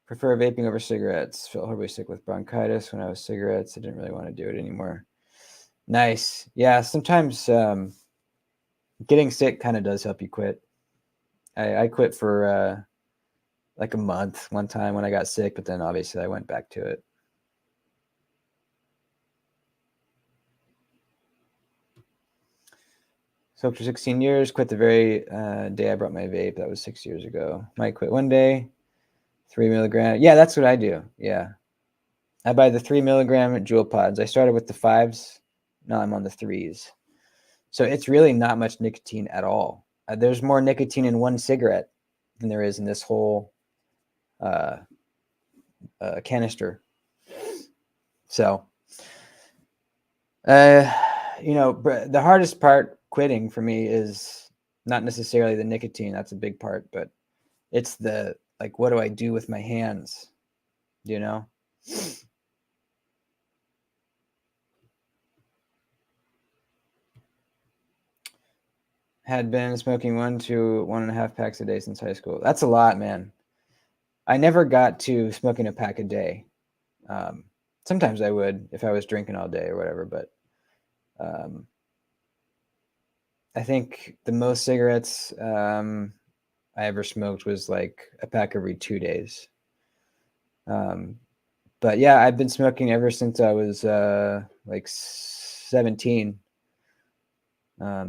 Prefer vaping over cigarettes. Felt horribly sick with bronchitis when I was cigarettes. I didn't really want to do it anymore. Nice. Yeah, sometimes getting sick kind of does help you quit. I quit for like a month one time when I got sick, but then obviously I went back to it. Smoked for 16 years, quit the very day I brought my vape. That was 6 years ago. Might quit one day. 3 milligram. Yeah, that's what I do. Yeah. I buy the 3 milligram jewel pods. I started with the 5s. Now I'm on the 3s. So it's really not much nicotine at all. There's more nicotine in one cigarette than there is in this whole canister. So, the hardest part quitting for me is not necessarily the nicotine. That's a big part, but it's the, like, what do I do with my hands? Had been smoking 1 to 1.5 packs a day since high school. That's a lot, man. I never got to smoking a pack a day. Sometimes I would if I was drinking all day or whatever, but I think the most cigarettes I ever smoked was like a pack every 2 days. But yeah, I've been smoking ever since I was like 17.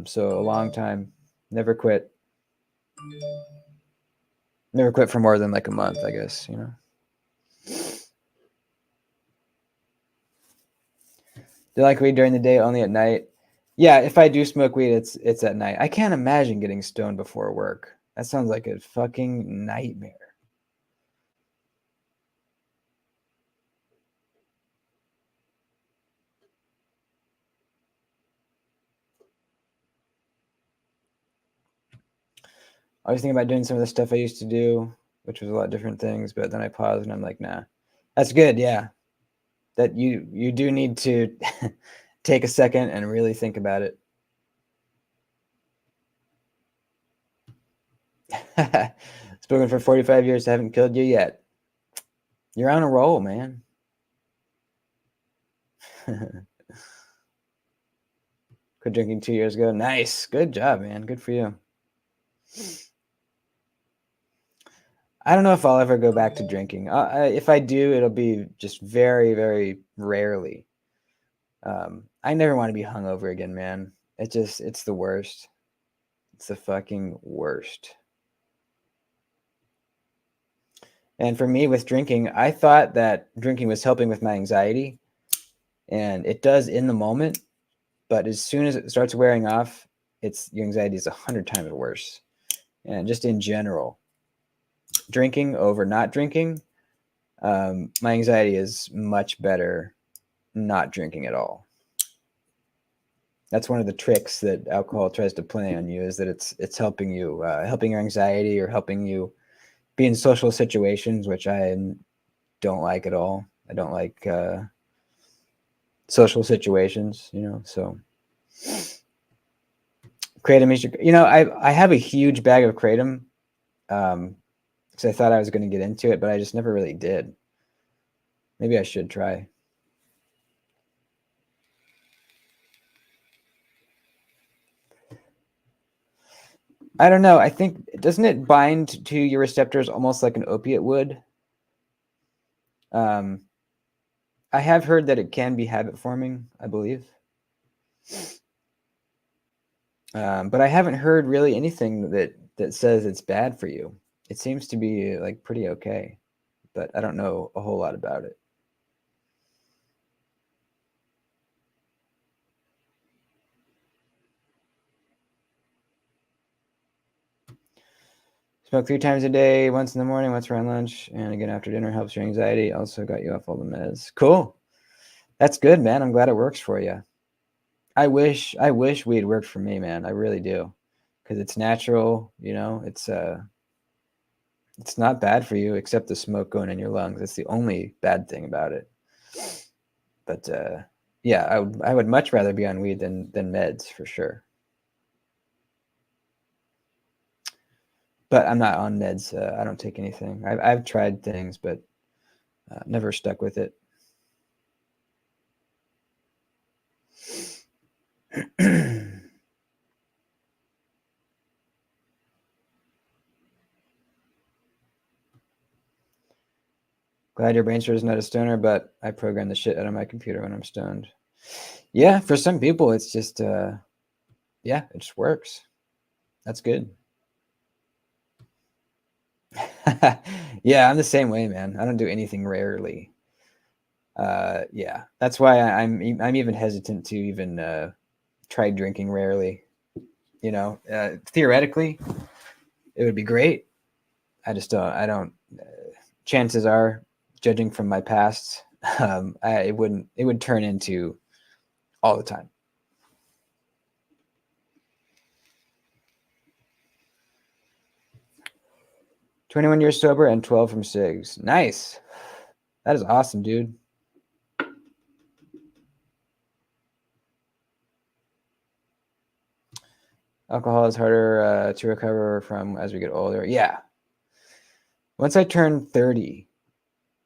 So a long time. Never quit. Never quit for more than like a month, I guess, Do you like weed during the day, only at night? Yeah, if I do smoke weed, it's at night. I can't imagine getting stoned before work. That sounds like a fucking nightmare. I was thinking about doing some of the stuff I used to do, which was a lot of different things, but then I paused and I'm like, nah. That's good, yeah. That you do need to take a second and really think about it. Spoken for 45 years, haven't killed you yet. You're on a roll, man. Quit drinking 2 years ago. Nice. Good job, man. Good for you. I don't know if I'll ever go back to drinking. If I do, it'll be just very, very rarely. I never want to be hungover again, man. It's the worst. It's the fucking worst. And for me with drinking, I thought that drinking was helping with my anxiety, and it does in the moment. But as soon as it starts wearing off, your anxiety is 100 times worse. And just in general, drinking over not drinking, my anxiety is much better not drinking at all. That's one of the tricks that alcohol tries to play on you, is that it's helping you, helping your anxiety, or helping you be in social situations, which I don't like at all. I don't like social situations, so Kratom is I have a huge bag of Kratom, because I thought I was going to get into it, but I just never really did. Maybe I should try. I don't know. I think, doesn't it bind to your receptors almost like an opiate would? I have heard that it can be habit forming, I believe. But I haven't heard really anything that says it's bad for you. It seems to be like pretty okay, but I don't know a whole lot about it. Smoke 3 times a day, once in the morning, once around lunch, and again after dinner. Helps your anxiety. Also got you off all the meds. Cool. That's good, man. I'm glad it works for you. I wish weed worked for me, man. I really do. Because it's natural, it's not bad for you, except the smoke going in your lungs. That's the only bad thing about it. But yeah, I would much rather be on weed than meds, for sure. But I'm not on meds. I don't take anything. I've tried things, but never stuck with it. Glad your brain is not a stoner, but I program the shit out of my computer when I'm stoned. Yeah, for some people, it's just, yeah, it just works. That's good. Yeah, I'm the same way, man. I don't do anything rarely. Yeah, that's why I'm even hesitant to even try drinking rarely. Theoretically, it would be great. I just don't. I don't. Chances are, judging from my past, it wouldn't. It would turn into all the time. 21 years sober and 12 from cigs. Nice. That is awesome, dude. Alcohol is harder to recover from as we get older. Yeah. Once I turned 30,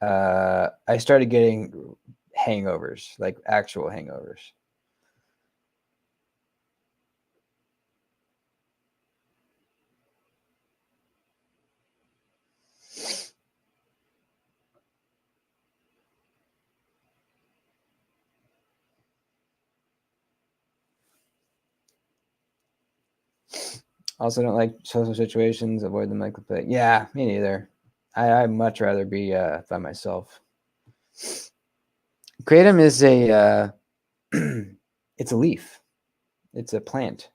I started getting hangovers, like actual hangovers. Also don't like social situations, avoid them like the plague. Yeah, me neither. I'd much rather be by myself. Kratom is it's a leaf. It's a plant.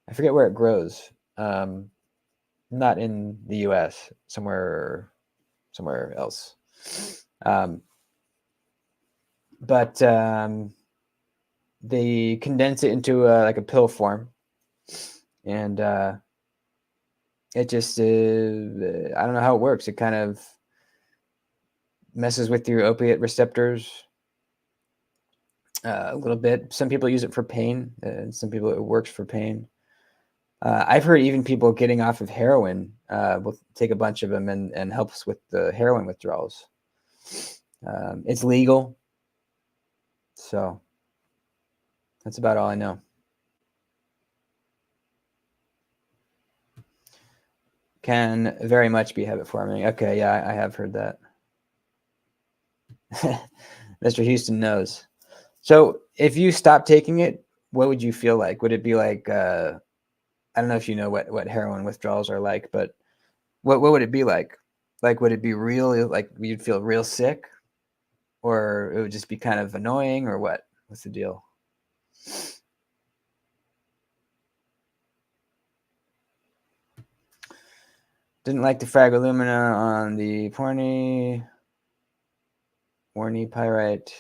I forget where it grows. Not in the U.S. Somewhere else. But they condense it into like a pill form, and it just I don't know how it works. It kind of messes with your opiate receptors a little bit. Some people use it for pain, and some people it works for pain. I've heard even people getting off of heroin We'll take a bunch of them and helps with the heroin withdrawals. It's legal. So that's about all I know. Can very much be habit forming. Okay, yeah, I have heard that. Mr. Houston knows. So if you stop taking it, what would you feel like? Would it be like, I don't know if you know what heroin withdrawals are like, but what would it be like? Like, would it be real, like you'd feel real sick? Or it would just be kind of annoying, or what? What's the deal? Didn't like the frag alumina on the horny pyrite.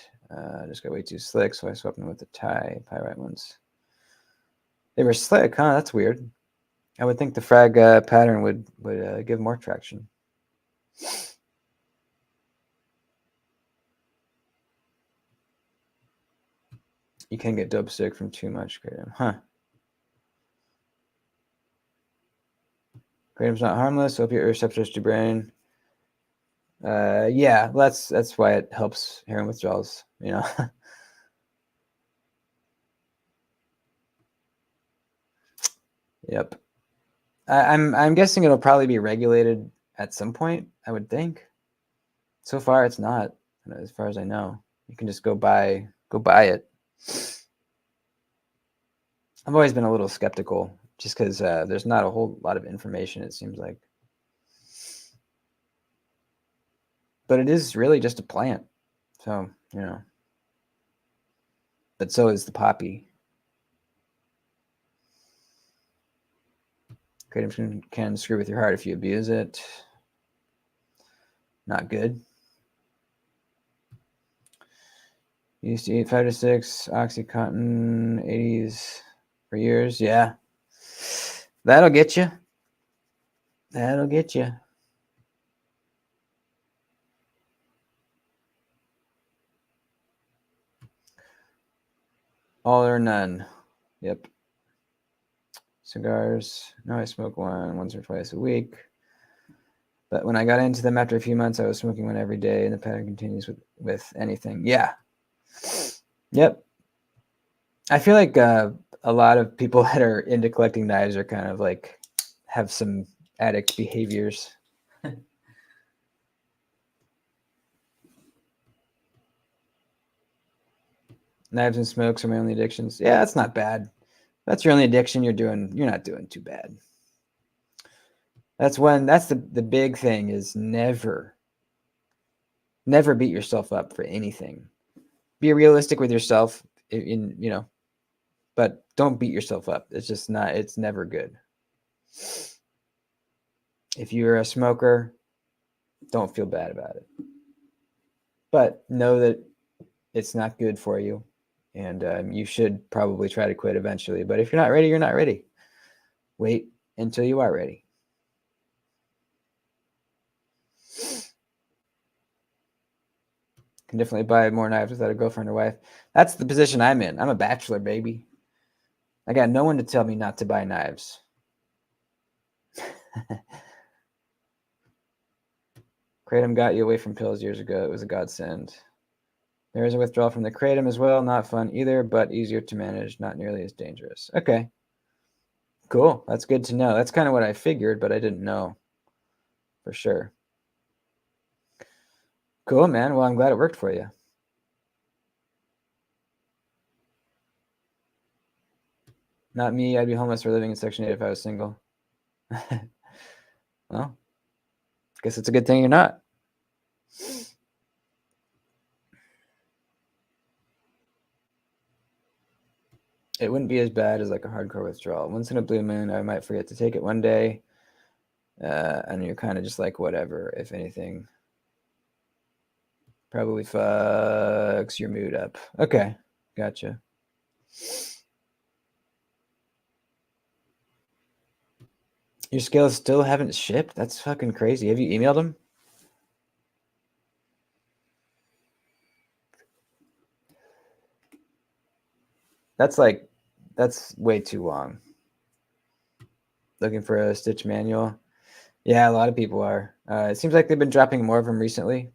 Just got way too slick, so I swapped them with the Thai pyrite ones. They were slick, huh? That's weird. I would think the frag pattern would give more traction. You can get dope sick from too much kratom, huh? Kratom's not harmless. Opiate receptors to brain. Yeah, that's why it helps heroin withdrawals. You know. Yep. I'm guessing it'll probably be regulated at some point. I would think. So far, it's not. As far as I know, you can just go buy it. I've always been a little skeptical, just because there's not a whole lot of information. It seems like, but it is really just a plant. So you know, but so is the poppy. Kratom can screw with your heart if you abuse it. Not good. Used to eat 5 to 6 Oxycontin 80s for years. Yeah. That'll get you. That'll get you. All or none. Yep. Cigars. Now I smoke one once or twice a week. But when I got into them after a few months, I was smoking one every day, and the pattern continues with anything. Yeah. Yep. I feel like a lot of people that are into collecting knives are kind of like have some addict behaviors. Knives and smokes are my only addictions. Yeah, that's not bad. That's your only addiction. You're not doing too bad. That's the big thing is never beat yourself up for anything. Be realistic with yourself but don't beat yourself up. It's never good. If you're a smoker, don't feel bad about it. But know that it's not good for you, and you should probably try to quit eventually. But if you're not ready, you're not ready. Wait until you are ready. Can definitely buy more knives without a girlfriend or wife. That's the position I'm in. I'm a bachelor, baby. I got no one to tell me not to buy knives. Kratom got you away from pills years ago. It was a godsend. There is a withdrawal from the kratom as well. Not fun either, but easier to manage. Not nearly as dangerous. Okay. Cool. That's good to know. That's kind of what I figured, but I didn't know for sure. Cool, man. Well, I'm glad it worked for you. Not me. I'd be homeless or living in Section 8 if I was single. Well, guess it's a good thing you're not. It wouldn't be as bad as like a hardcore withdrawal. Once in a blue moon, I might forget to take it one day. And you're kind of just like, whatever, if anything. Probably fucks your mood up. Okay, gotcha. Your scales still haven't shipped? That's fucking crazy. Have you emailed them? That's way too long. Looking for a stitch manual. Yeah, a lot of people are. It seems like they've been dropping more of them recently,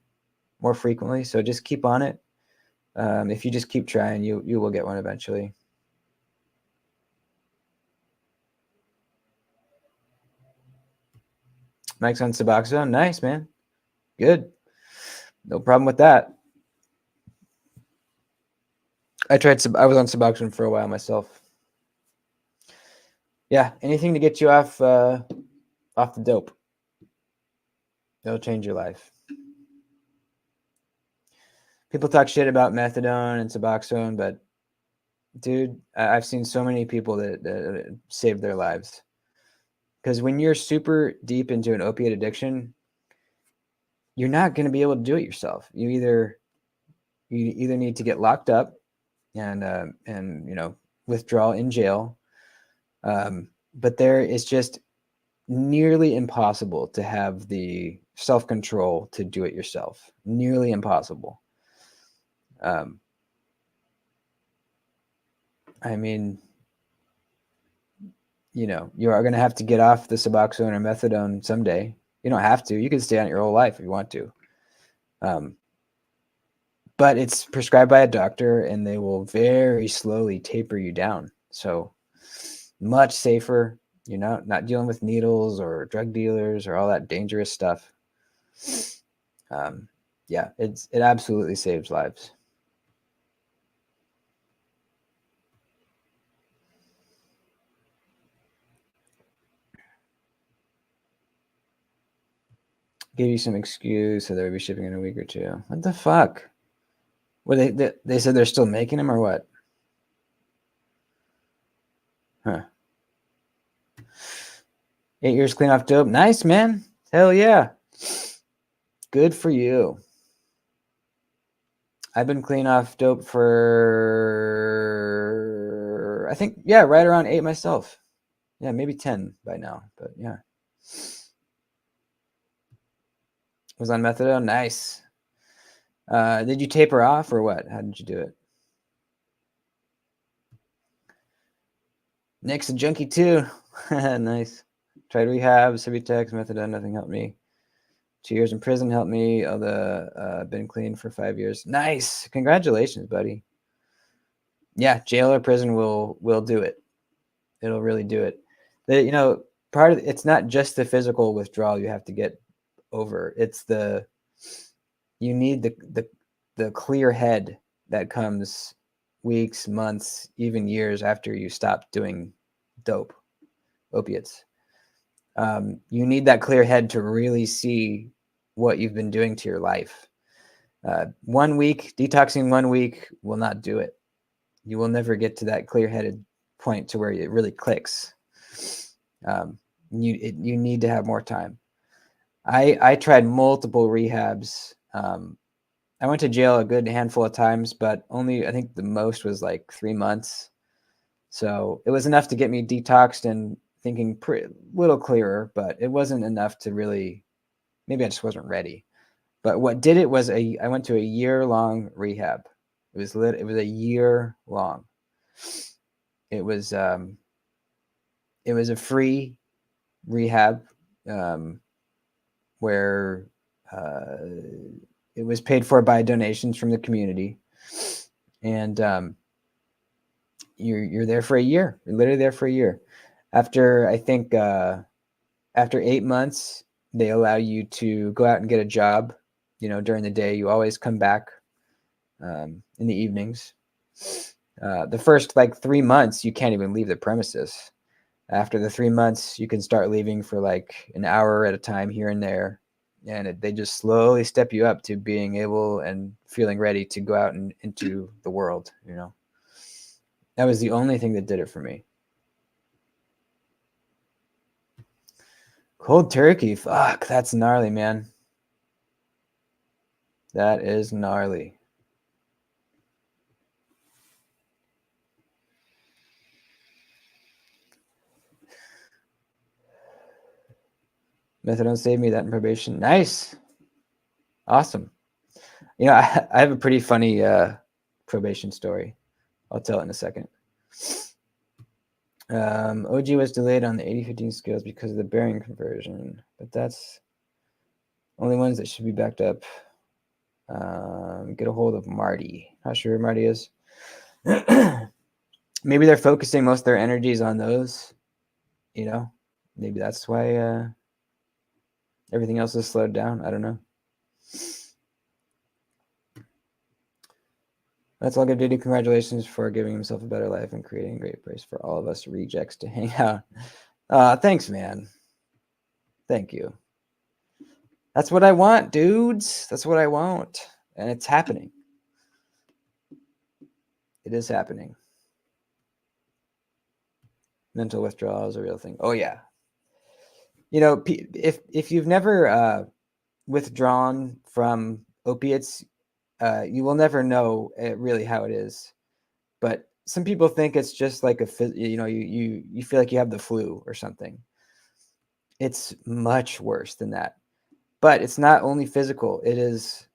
more frequently. So just keep on it. If you just keep trying, you will get one eventually. Mike's on Suboxone. Nice, man. Good. No problem with that. I was on Suboxone for a while myself. Yeah, anything to get you off the dope. It'll change your life. People talk shit about methadone and Suboxone, but dude, I've seen so many people that saved their lives. Because when you're super deep into an opiate addiction, you're not going to be able to do it yourself. You either need to get locked up and withdraw in jail. But there is just nearly impossible to have the self-control to do it yourself. Nearly impossible. I mean, you are going to have to get off the Suboxone or methadone someday. You don't have to. You can stay on it your whole life if you want to. But it's prescribed by a doctor, and they will very slowly taper you down. So much safer. You're not dealing with needles or drug dealers or all that dangerous stuff. Yeah, it absolutely saves lives. Give you some excuse, so they'll be shipping in a week or two. What the fuck? Well, they said they're still making them or what? Huh. 8 years clean off dope. Nice, man. Hell yeah. Good for you. I've been clean off dope for, I think, yeah, right around 8 myself. Yeah, maybe 10 by now, but yeah. Was on methadone. Nice. Did you taper off or what? How did you do it? Nick's a junkie too. Nice. Tried rehab, Subutex, methadone, nothing helped me. 2 years in prison helped me. Although been clean for 5 years. Nice. Congratulations, buddy. Yeah, jail or prison will do it. It'll really do it. Part of it's not just the physical withdrawal you have to get over. It's you need the clear head that comes weeks, months, even years after you stop doing opiates. You need that clear head to really see what you've been doing to your life. 1 week, detoxing 1 week will not do it. You will never get to that clear-headed point to where it really clicks. You need to have more time. I tried multiple rehabs. I went to jail a good handful of times, but only, I think the most was like 3 months. So it was enough to get me detoxed and thinking little clearer, but it wasn't enough to really, maybe I just wasn't ready. But what did it was I went to a year-long rehab. It was a year long. It was a free rehab where it was paid for by donations from the community, and you're there for a year. You're literally there for a year. After I think after 8 months, they allow you to go out and get a job. During the day, you always come back in the evenings. The first 3 months, you can't even leave the premises. After the 3 months, you can start leaving for an hour at a time here and there. And they just slowly step you up to being able and feeling ready to go out and into the world. That was the only thing that did it for me. Cold turkey. Fuck, that's gnarly, man. That is gnarly. Methadone saved me, that in probation. Nice. Awesome. I have a pretty funny probation story. I'll tell it in a second. OG was delayed on the 80-15 scales because of the bearing conversion, but that's only ones that should be backed up. Get a hold of Marty. Not sure who Marty is. Maybe they're focusing most of their energies on those, you know. Maybe that's why everything else is slowed down. I don't know. That's all good, Doody. Congratulations for giving himself a better life and creating a great place for all of us rejects to hang out. Thanks, man. Thank you. That's what I want, dudes. That's what I want. And it's happening. It is happening. Mental withdrawal is a real thing. Oh, yeah. You know, if you've never withdrawn from opiates, you will never know really how it is. But some people think it's just like you feel like you have the flu or something. It's much worse than that. But it's not only physical, it is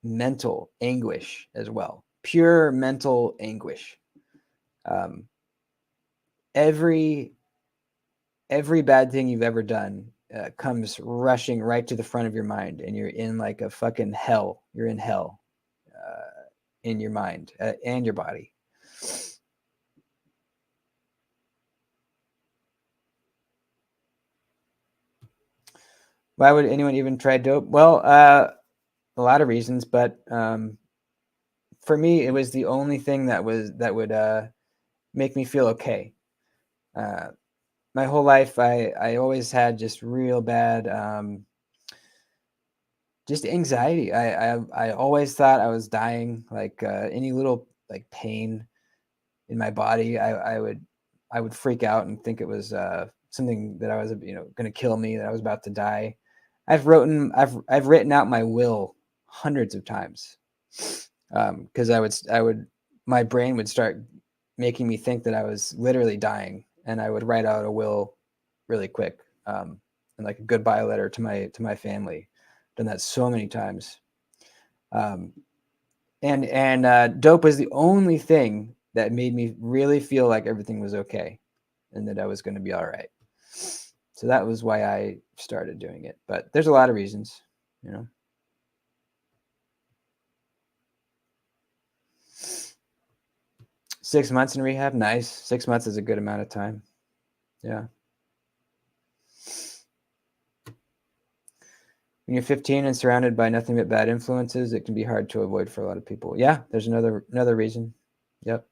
mental anguish as well. Pure mental anguish. Every bad thing you've ever done comes rushing right to the front of your mind, and you're in like a fucking hell. You're in hell in your mind and your body. Why would anyone even try dope? Well, a lot of reasons, but for me, it was the only thing that would make me feel okay. My whole life, I always had just real bad, just anxiety. I always thought I was dying. Like any little like pain in my body, I would freak out and think it was something that I was going to kill me, that I was about to die. I've written out my will hundreds of times because my brain would start making me think that I was literally dying, and I would write out a will really quick and like a goodbye letter to my family. Done that so many times. And dope was the only thing that made me really feel like everything was okay and that I was going to be all right. So that was why I started doing it. But there's a lot of reasons, you know. Six months in rehab, nice. 6 months is a good amount of time. Yeah. When you're 15 and surrounded by nothing but bad influences, it can be hard to avoid for a lot of people. Yeah, there's another reason. Yep.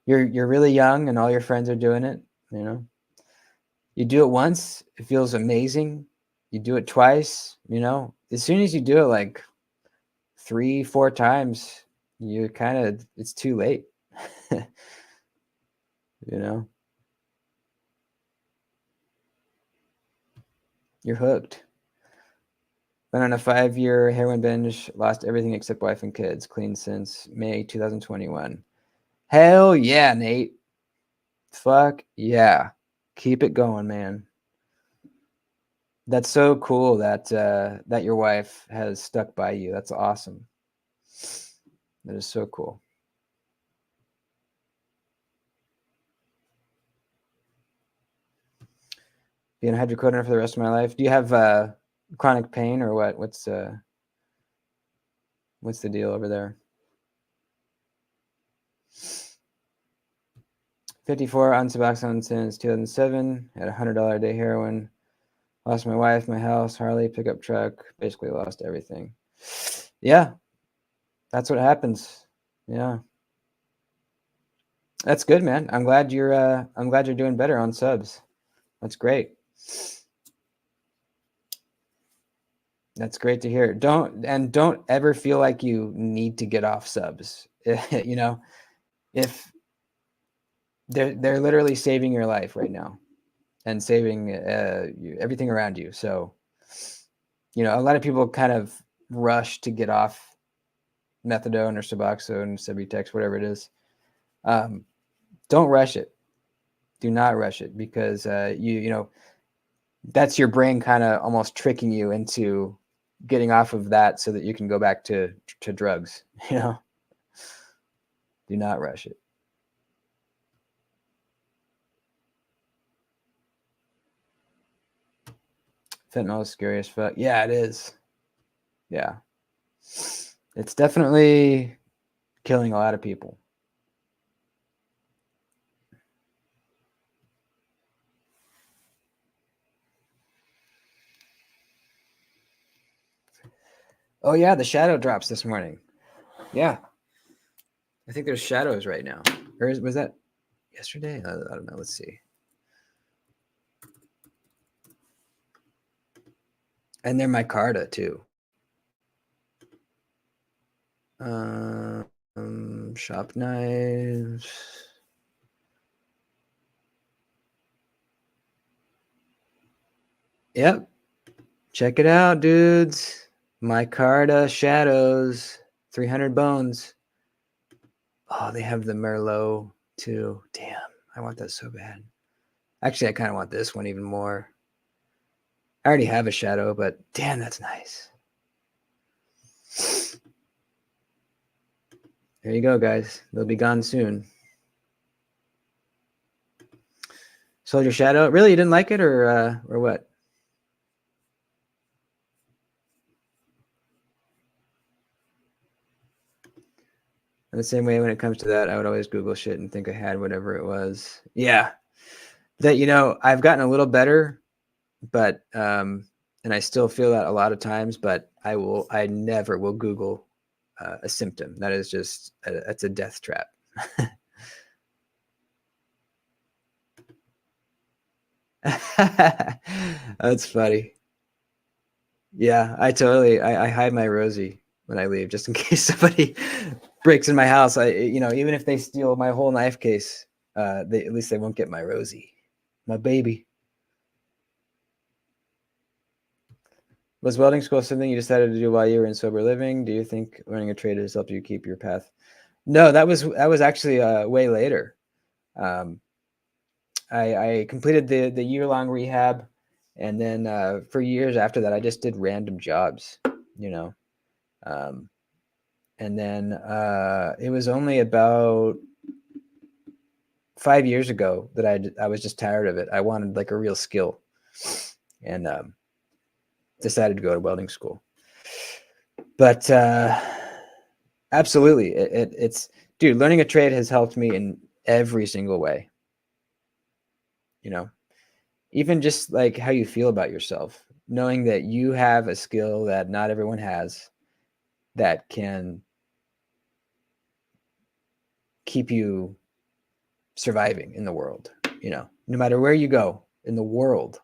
You're really young and all your friends are doing it, you know. You do it once, it feels amazing. You do it twice, you know. As soon as you do it like 3-4 times, it's too late. You know. You're hooked. Been on a 5-year heroin binge, lost everything except wife and kids, clean since May 2021. Hell yeah, Nate. Fuck yeah. Keep it going, man. That's so cool that that your wife has stuck by you. That's awesome. That is so cool. Being hydrocodone for the rest of my life. Do you have chronic pain or what? What's the deal over there? 54 on Suboxone since 2007. Had $100 a day heroin. Lost my wife, my house, Harley, pickup truck. Basically lost everything. Yeah, that's what happens. Yeah, that's good, man. I'm glad you're doing better on subs. That's great. That's great to hear. Don't ever feel like you need to get off subs. You know, if they're literally saving your life right now and saving everything around you. So, you know, a lot of people kind of rush to get off methadone or Suboxone, Subutex, whatever it is. Don't rush it. Do not rush it because you know that's your brain kind of almost tricking you into getting off of that so that you can go back to drugs. You know, do not rush it. Fentanyl is scary as fuck. Yeah, it is. Yeah. It's definitely killing a lot of people. Oh yeah, the shadow drops this morning. Yeah. I think there's shadows right now. Or was that yesterday? I don't know. Let's see. And they're micarta too. Shop knives. Yep. Check it out, dudes. Micarta shadows. 300 bones. Oh, they have the Merlot too. Damn. I want that so bad. Actually, I kind of want this one even more. I already have a shadow, but damn, that's nice. There you go, guys. They'll be gone soon. Sold your shadow? Really? You didn't like it, or what? In the same way, when it comes to that, I would always Google shit and think I had whatever it was. Yeah, that I've gotten a little better, but and I still feel that a lot of times. But I never will Google a symptom. That is just that's a death trap. That's funny. Yeah, I hide my Rosie when I leave just in case somebody breaks in my house. Even if they steal my whole knife case, at least they won't get my Rosie, my baby. Was welding school something you decided to do while you were in sober living? Do you think learning a trade has helped you keep your path? No, that was actually way later. I completed the year-long rehab, and then for years after that, I just did random jobs, um, and then it was only about 5 years ago that I was just tired of it. I wanted like a real skill, and decided to go to welding school. But absolutely, it's dude. Learning a trade has helped me in every single way. Even just like how you feel about yourself, knowing that you have a skill that not everyone has, that can keep you surviving in the world, no matter where you go in the world,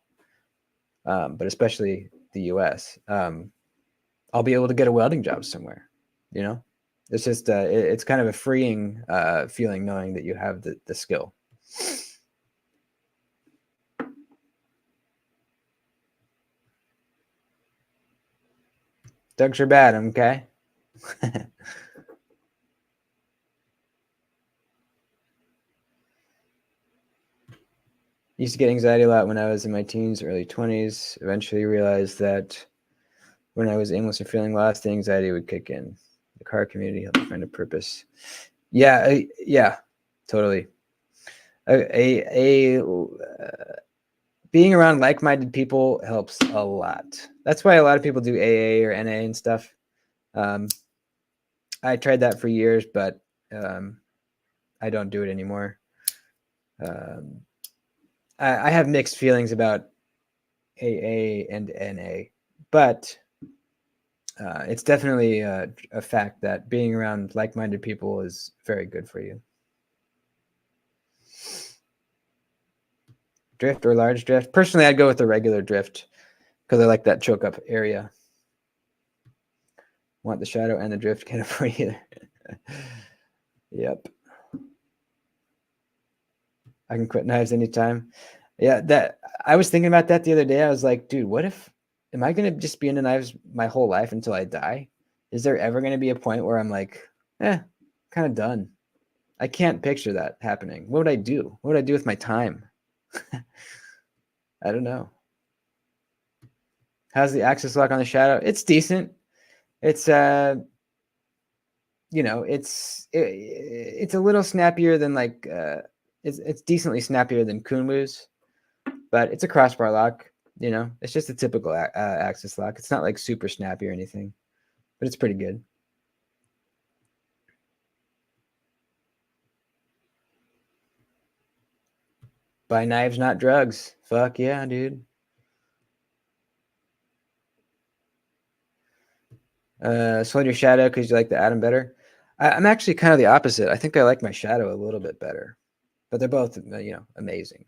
but especially the US. I'll be able to get a welding job somewhere. It's just it's kind of a freeing feeling knowing that you have the skill. Dogs are bad, okay? Used to get anxiety a lot when I was in my teens, early 20s. Eventually realized that when I was aimless and feeling lost, the anxiety would kick in. The car community helped me find a purpose. Yeah, yeah, totally. Being around like-minded people helps a lot. That's why a lot of people do AA or NA and stuff. I tried that for years, but I don't do it anymore. I have mixed feelings about AA and NA, but it's definitely a fact that being around like-minded people is very good for you. Drift or large drift? Personally, I'd go with the regular drift because I like that choke up area. Want the shadow and the drift, can't afford either. Yep. I can quit knives anytime. Yeah, that I was thinking about that the other day. I was like, dude, am I gonna just be into knives my whole life until I die? Is there ever gonna be a point where I'm like, kind of done? I can't picture that happening. What would I do? What would I do with my time? I don't know. How's the axis lock on the shadow? It's decent. It's it's a little snappier than it's decently snappier than Kunlu's, but it's a crossbar lock. You know, it's just a typical axis lock. It's not like super snappy or anything, but it's pretty good. Buy knives, not drugs. Fuck yeah, dude. Sold your shadow because you like the atom better. I'm actually kind of the opposite. I think I like my shadow a little bit better, but they're both, amazing.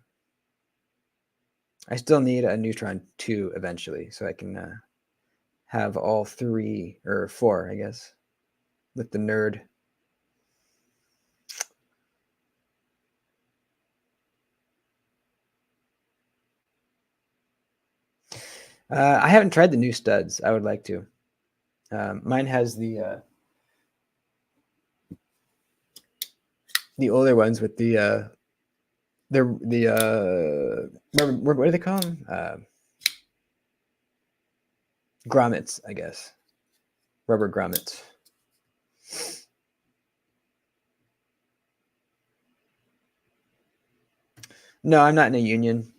I still need a neutron 2 eventually, so I can have all 3 or 4, I guess, with the nerd. I haven't tried the new studs. I would like to. Mine has the older ones with what do they call them? Grommets, I guess. Rubber grommets. No, I'm not in a union.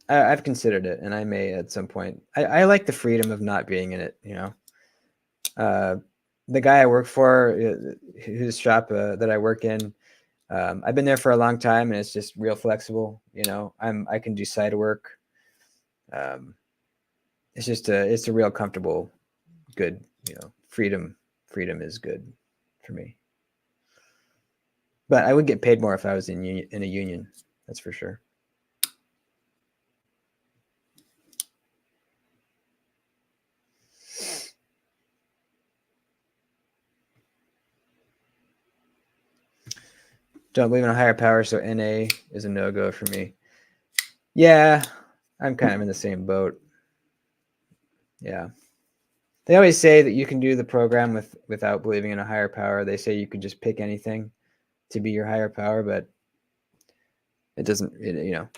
I've considered it, and I may at some point. I like the freedom of not being in it. The guy I work for, whose shop that I work in, I've been there for a long time, and it's just real flexible. I can do side work. It's a real comfortable, good. Freedom is good for me. But I would get paid more if I was in a union. That's for sure. Don't believe in a higher power, so NA is a no-go for me. Yeah, I'm kind of in the same boat. Yeah. They always say that you can do the program without believing in a higher power. They say you could just pick anything to be your higher power, but it doesn't, the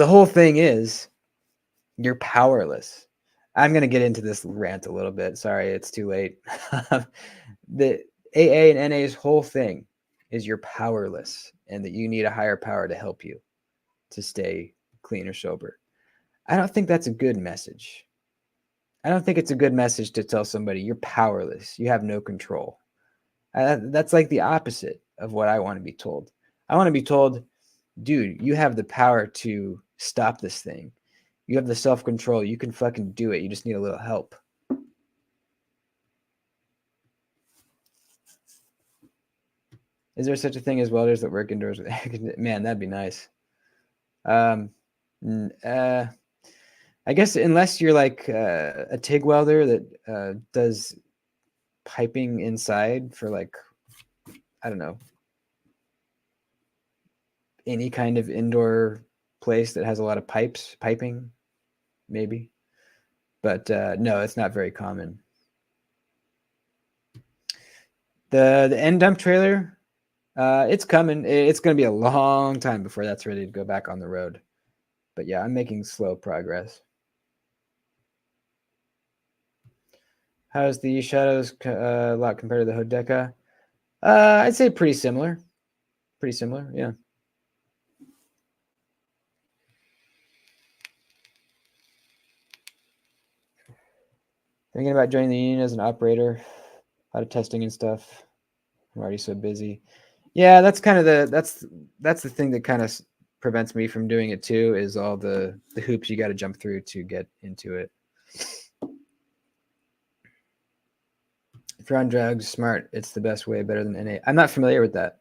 whole thing is you're powerless. I'm going to get into this rant a little bit. Sorry, it's too late. The AA and NA's whole thing is you're powerless and that you need a higher power to help you to stay clean or sober. I don't think that's a good message. I don't think it's a good message to tell somebody you're powerless. You have no control. That's like the opposite of what I want to be told. I want to be told, dude, you have the power to stop this thing. You have the self-control. You can fucking do it. You just need a little help. Is there such a thing as welders that work indoors with man, that'd be nice. I guess unless you're like a TIG welder that does piping inside for like, I don't know, any kind of indoor place that has a lot of piping, maybe. But no, it's not very common. The end dump trailer, it's coming. It's going to be a long time before that's ready to go back on the road. But yeah, I'm making slow progress. How's the shadows lot compared to the Hodeka? I'd say pretty similar. Pretty similar, yeah. Thinking about joining the union as an operator, a lot of testing and stuff. I'm already so busy. Yeah, that's kind of that's the thing that kind of prevents me from doing it too, is all the hoops you got to jump through to get into it. If you're on drugs, smart, it's the best way, better than NA. I'm not familiar with that.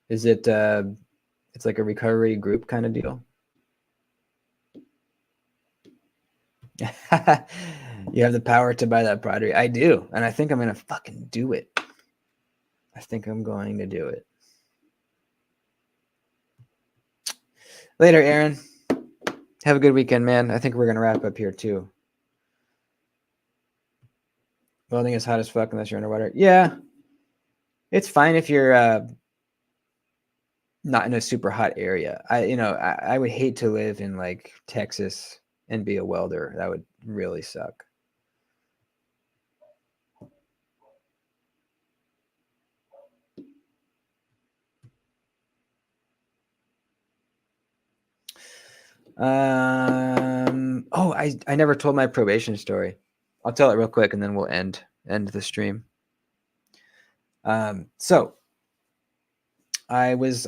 Is it it's like a recovery group kind of deal? You have the power to buy that Padre. I do, and I think I'm gonna fucking do it. I think I'm going to do it. Later, Aaron. Have a good weekend, man. I think we're gonna wrap up here too. Welding is hot as fuck unless you're underwater. Yeah, it's fine if you're not in a super hot area. I would hate to live in like Texas and be a welder. That would really suck. Oh, I never told my probation story. I'll tell it real quick and then we'll end the stream. So I was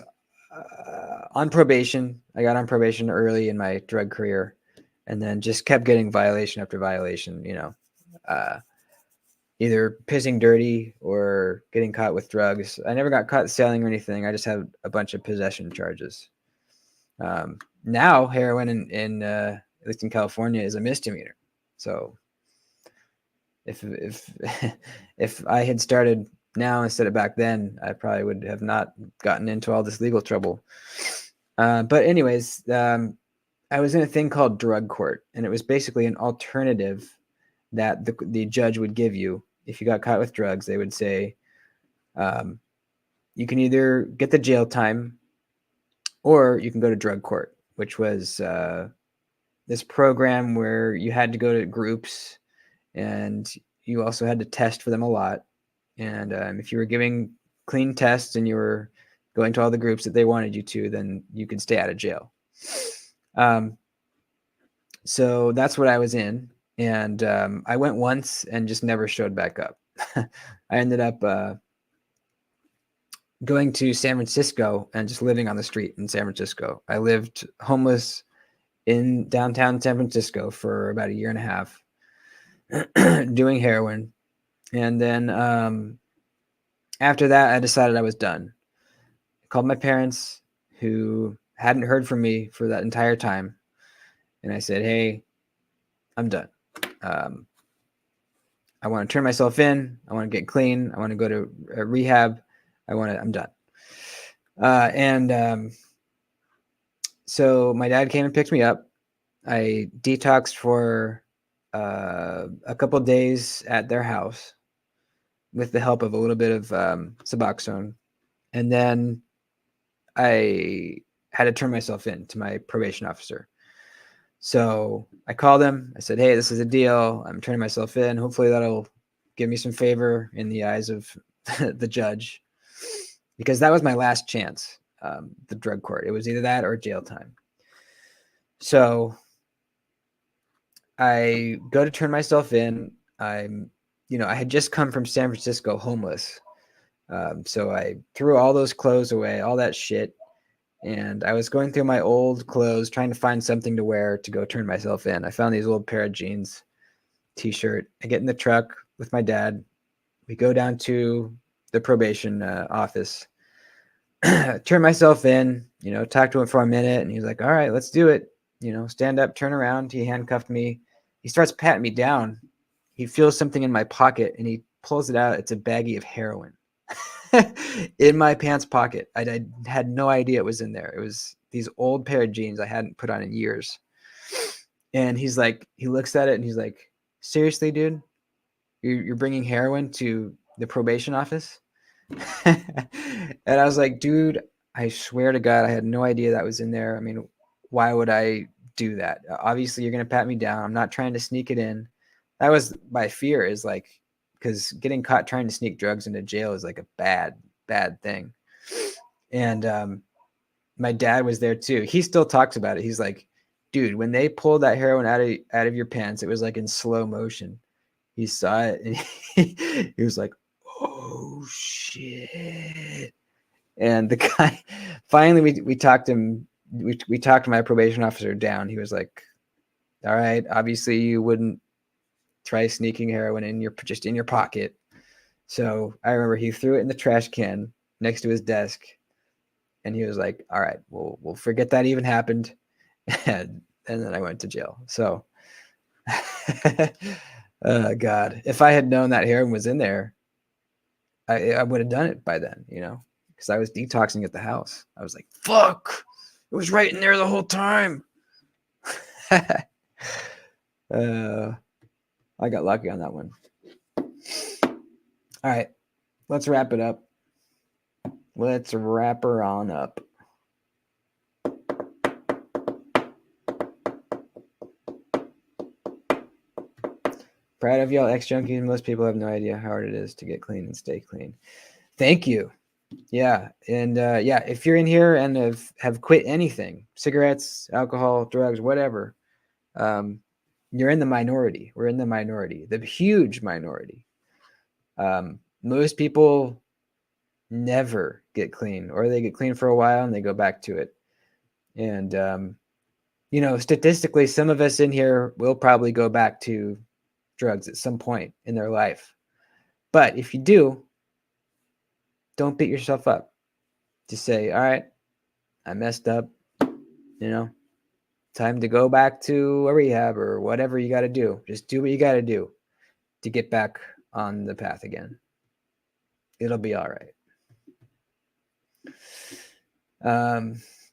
on probation. I got on probation early in my drug career, and then just kept getting violation after violation. Either pissing dirty or getting caught with drugs. I never got caught selling or anything. I just had a bunch of possession charges. Now heroin in at least in California is a misdemeanor. So if if I had started now instead of back then, I probably would have not gotten into all this legal trouble. But anyways, I was in a thing called drug court, and it was basically an alternative that the judge would give you if you got caught with drugs. They would say, you can either get the jail time or you can go to drug court, which was this program where you had to go to groups and you also had to test for them a lot. And if you were giving clean tests and you were going to all the groups that they wanted you to, then you could stay out of jail. So that's what I was in. And I went once and just never showed back up. I ended up going to San Francisco and just living on the street in San Francisco. I lived homeless in downtown San Francisco for about a year and a half, doing heroin. And then after that, I decided I was done. I called my parents, who hadn't heard from me for that entire time. And I said, hey, I'm done. I want to turn myself in. I want to get clean. I want to go to rehab. I'm done. So my dad came and picked me up. I detoxed for a couple of days at their house with the help of a little bit of Suboxone. And then I had to turn myself in to my probation officer. So I called him. I said, hey, this is a deal. I'm turning myself in. Hopefully that'll give me some favor in the eyes of the judge, because that was my last chance, the drug court. It was either that or jail time. So I go to turn myself in. I had just come from San Francisco homeless. So I threw all those clothes away, all that shit. And I was going through my old clothes, trying to find something to wear to go turn myself in. I found these old pair of jeans, t-shirt. I get in the truck with my dad. We go down to the probation office, turn myself in, talk to him for a minute. And he's like, all right, let's do it. Stand up, turn around. He handcuffed me. He starts patting me down. He feels something in my pocket and he pulls it out. It's a baggie of heroin. In my pants pocket. I had no idea it was in there. It was these old pair of jeans I hadn't put on in years. And he's like, he looks at it and he's like, seriously, dude, you're bringing heroin to the probation office? And I was like, dude, I swear to God, I had no idea that was in there. I mean, why would I do that? Obviously, you're going to pat me down. I'm not trying to sneak it in. That was my fear, is like, because getting caught trying to sneak drugs into jail is like a bad thing. And my dad was there too. He still talks about it. He's like, dude, when they pulled that heroin out of your pants, it was like in slow motion. He saw it and he was like, oh shit. And the guy, finally we talked him. We talked my probation officer down. He was like, all right, obviously you wouldn't try sneaking heroin in your pocket. So I remember he threw it in the trash can next to his desk, and he was like, all right, we'll forget that even happened. And then I went to jail. So God, if I had known that heroin was in there, I would have done it by then, because I was detoxing at the house. I was like, fuck, it was right in there the whole time. I got lucky on that one. All right, let's wrap it up. Let's wrap her on up. Proud of y'all, ex-junkies. Most people have no idea how hard it is to get clean and stay clean. Thank you. Yeah. And yeah, if you're in here and have quit anything, cigarettes, alcohol, drugs, whatever, you're in the minority. We're in the minority, the huge minority. Most people never get clean, or they get clean for a while and they go back to it. And, you know, statistically, some of us in here will probably go back to drugs at some point in their life. But if you do, don't beat yourself up. Just say, all right, I messed up, you know, time to go back to a rehab or whatever you got to do. Just do what you got to do to get back on the path again. It'll be all right.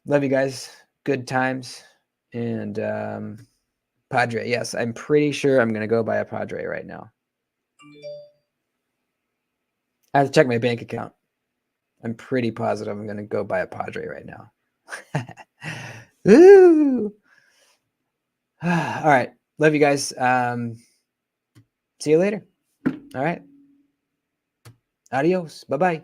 Love you guys. Good times. And Padre, yes, I'm pretty sure I'm going to go buy a Padre right now. I have to check my bank account. I'm pretty positive I'm going to go buy a Padre right now. Woo! All right. Love you guys. See you later. All right. Adios. Bye-bye.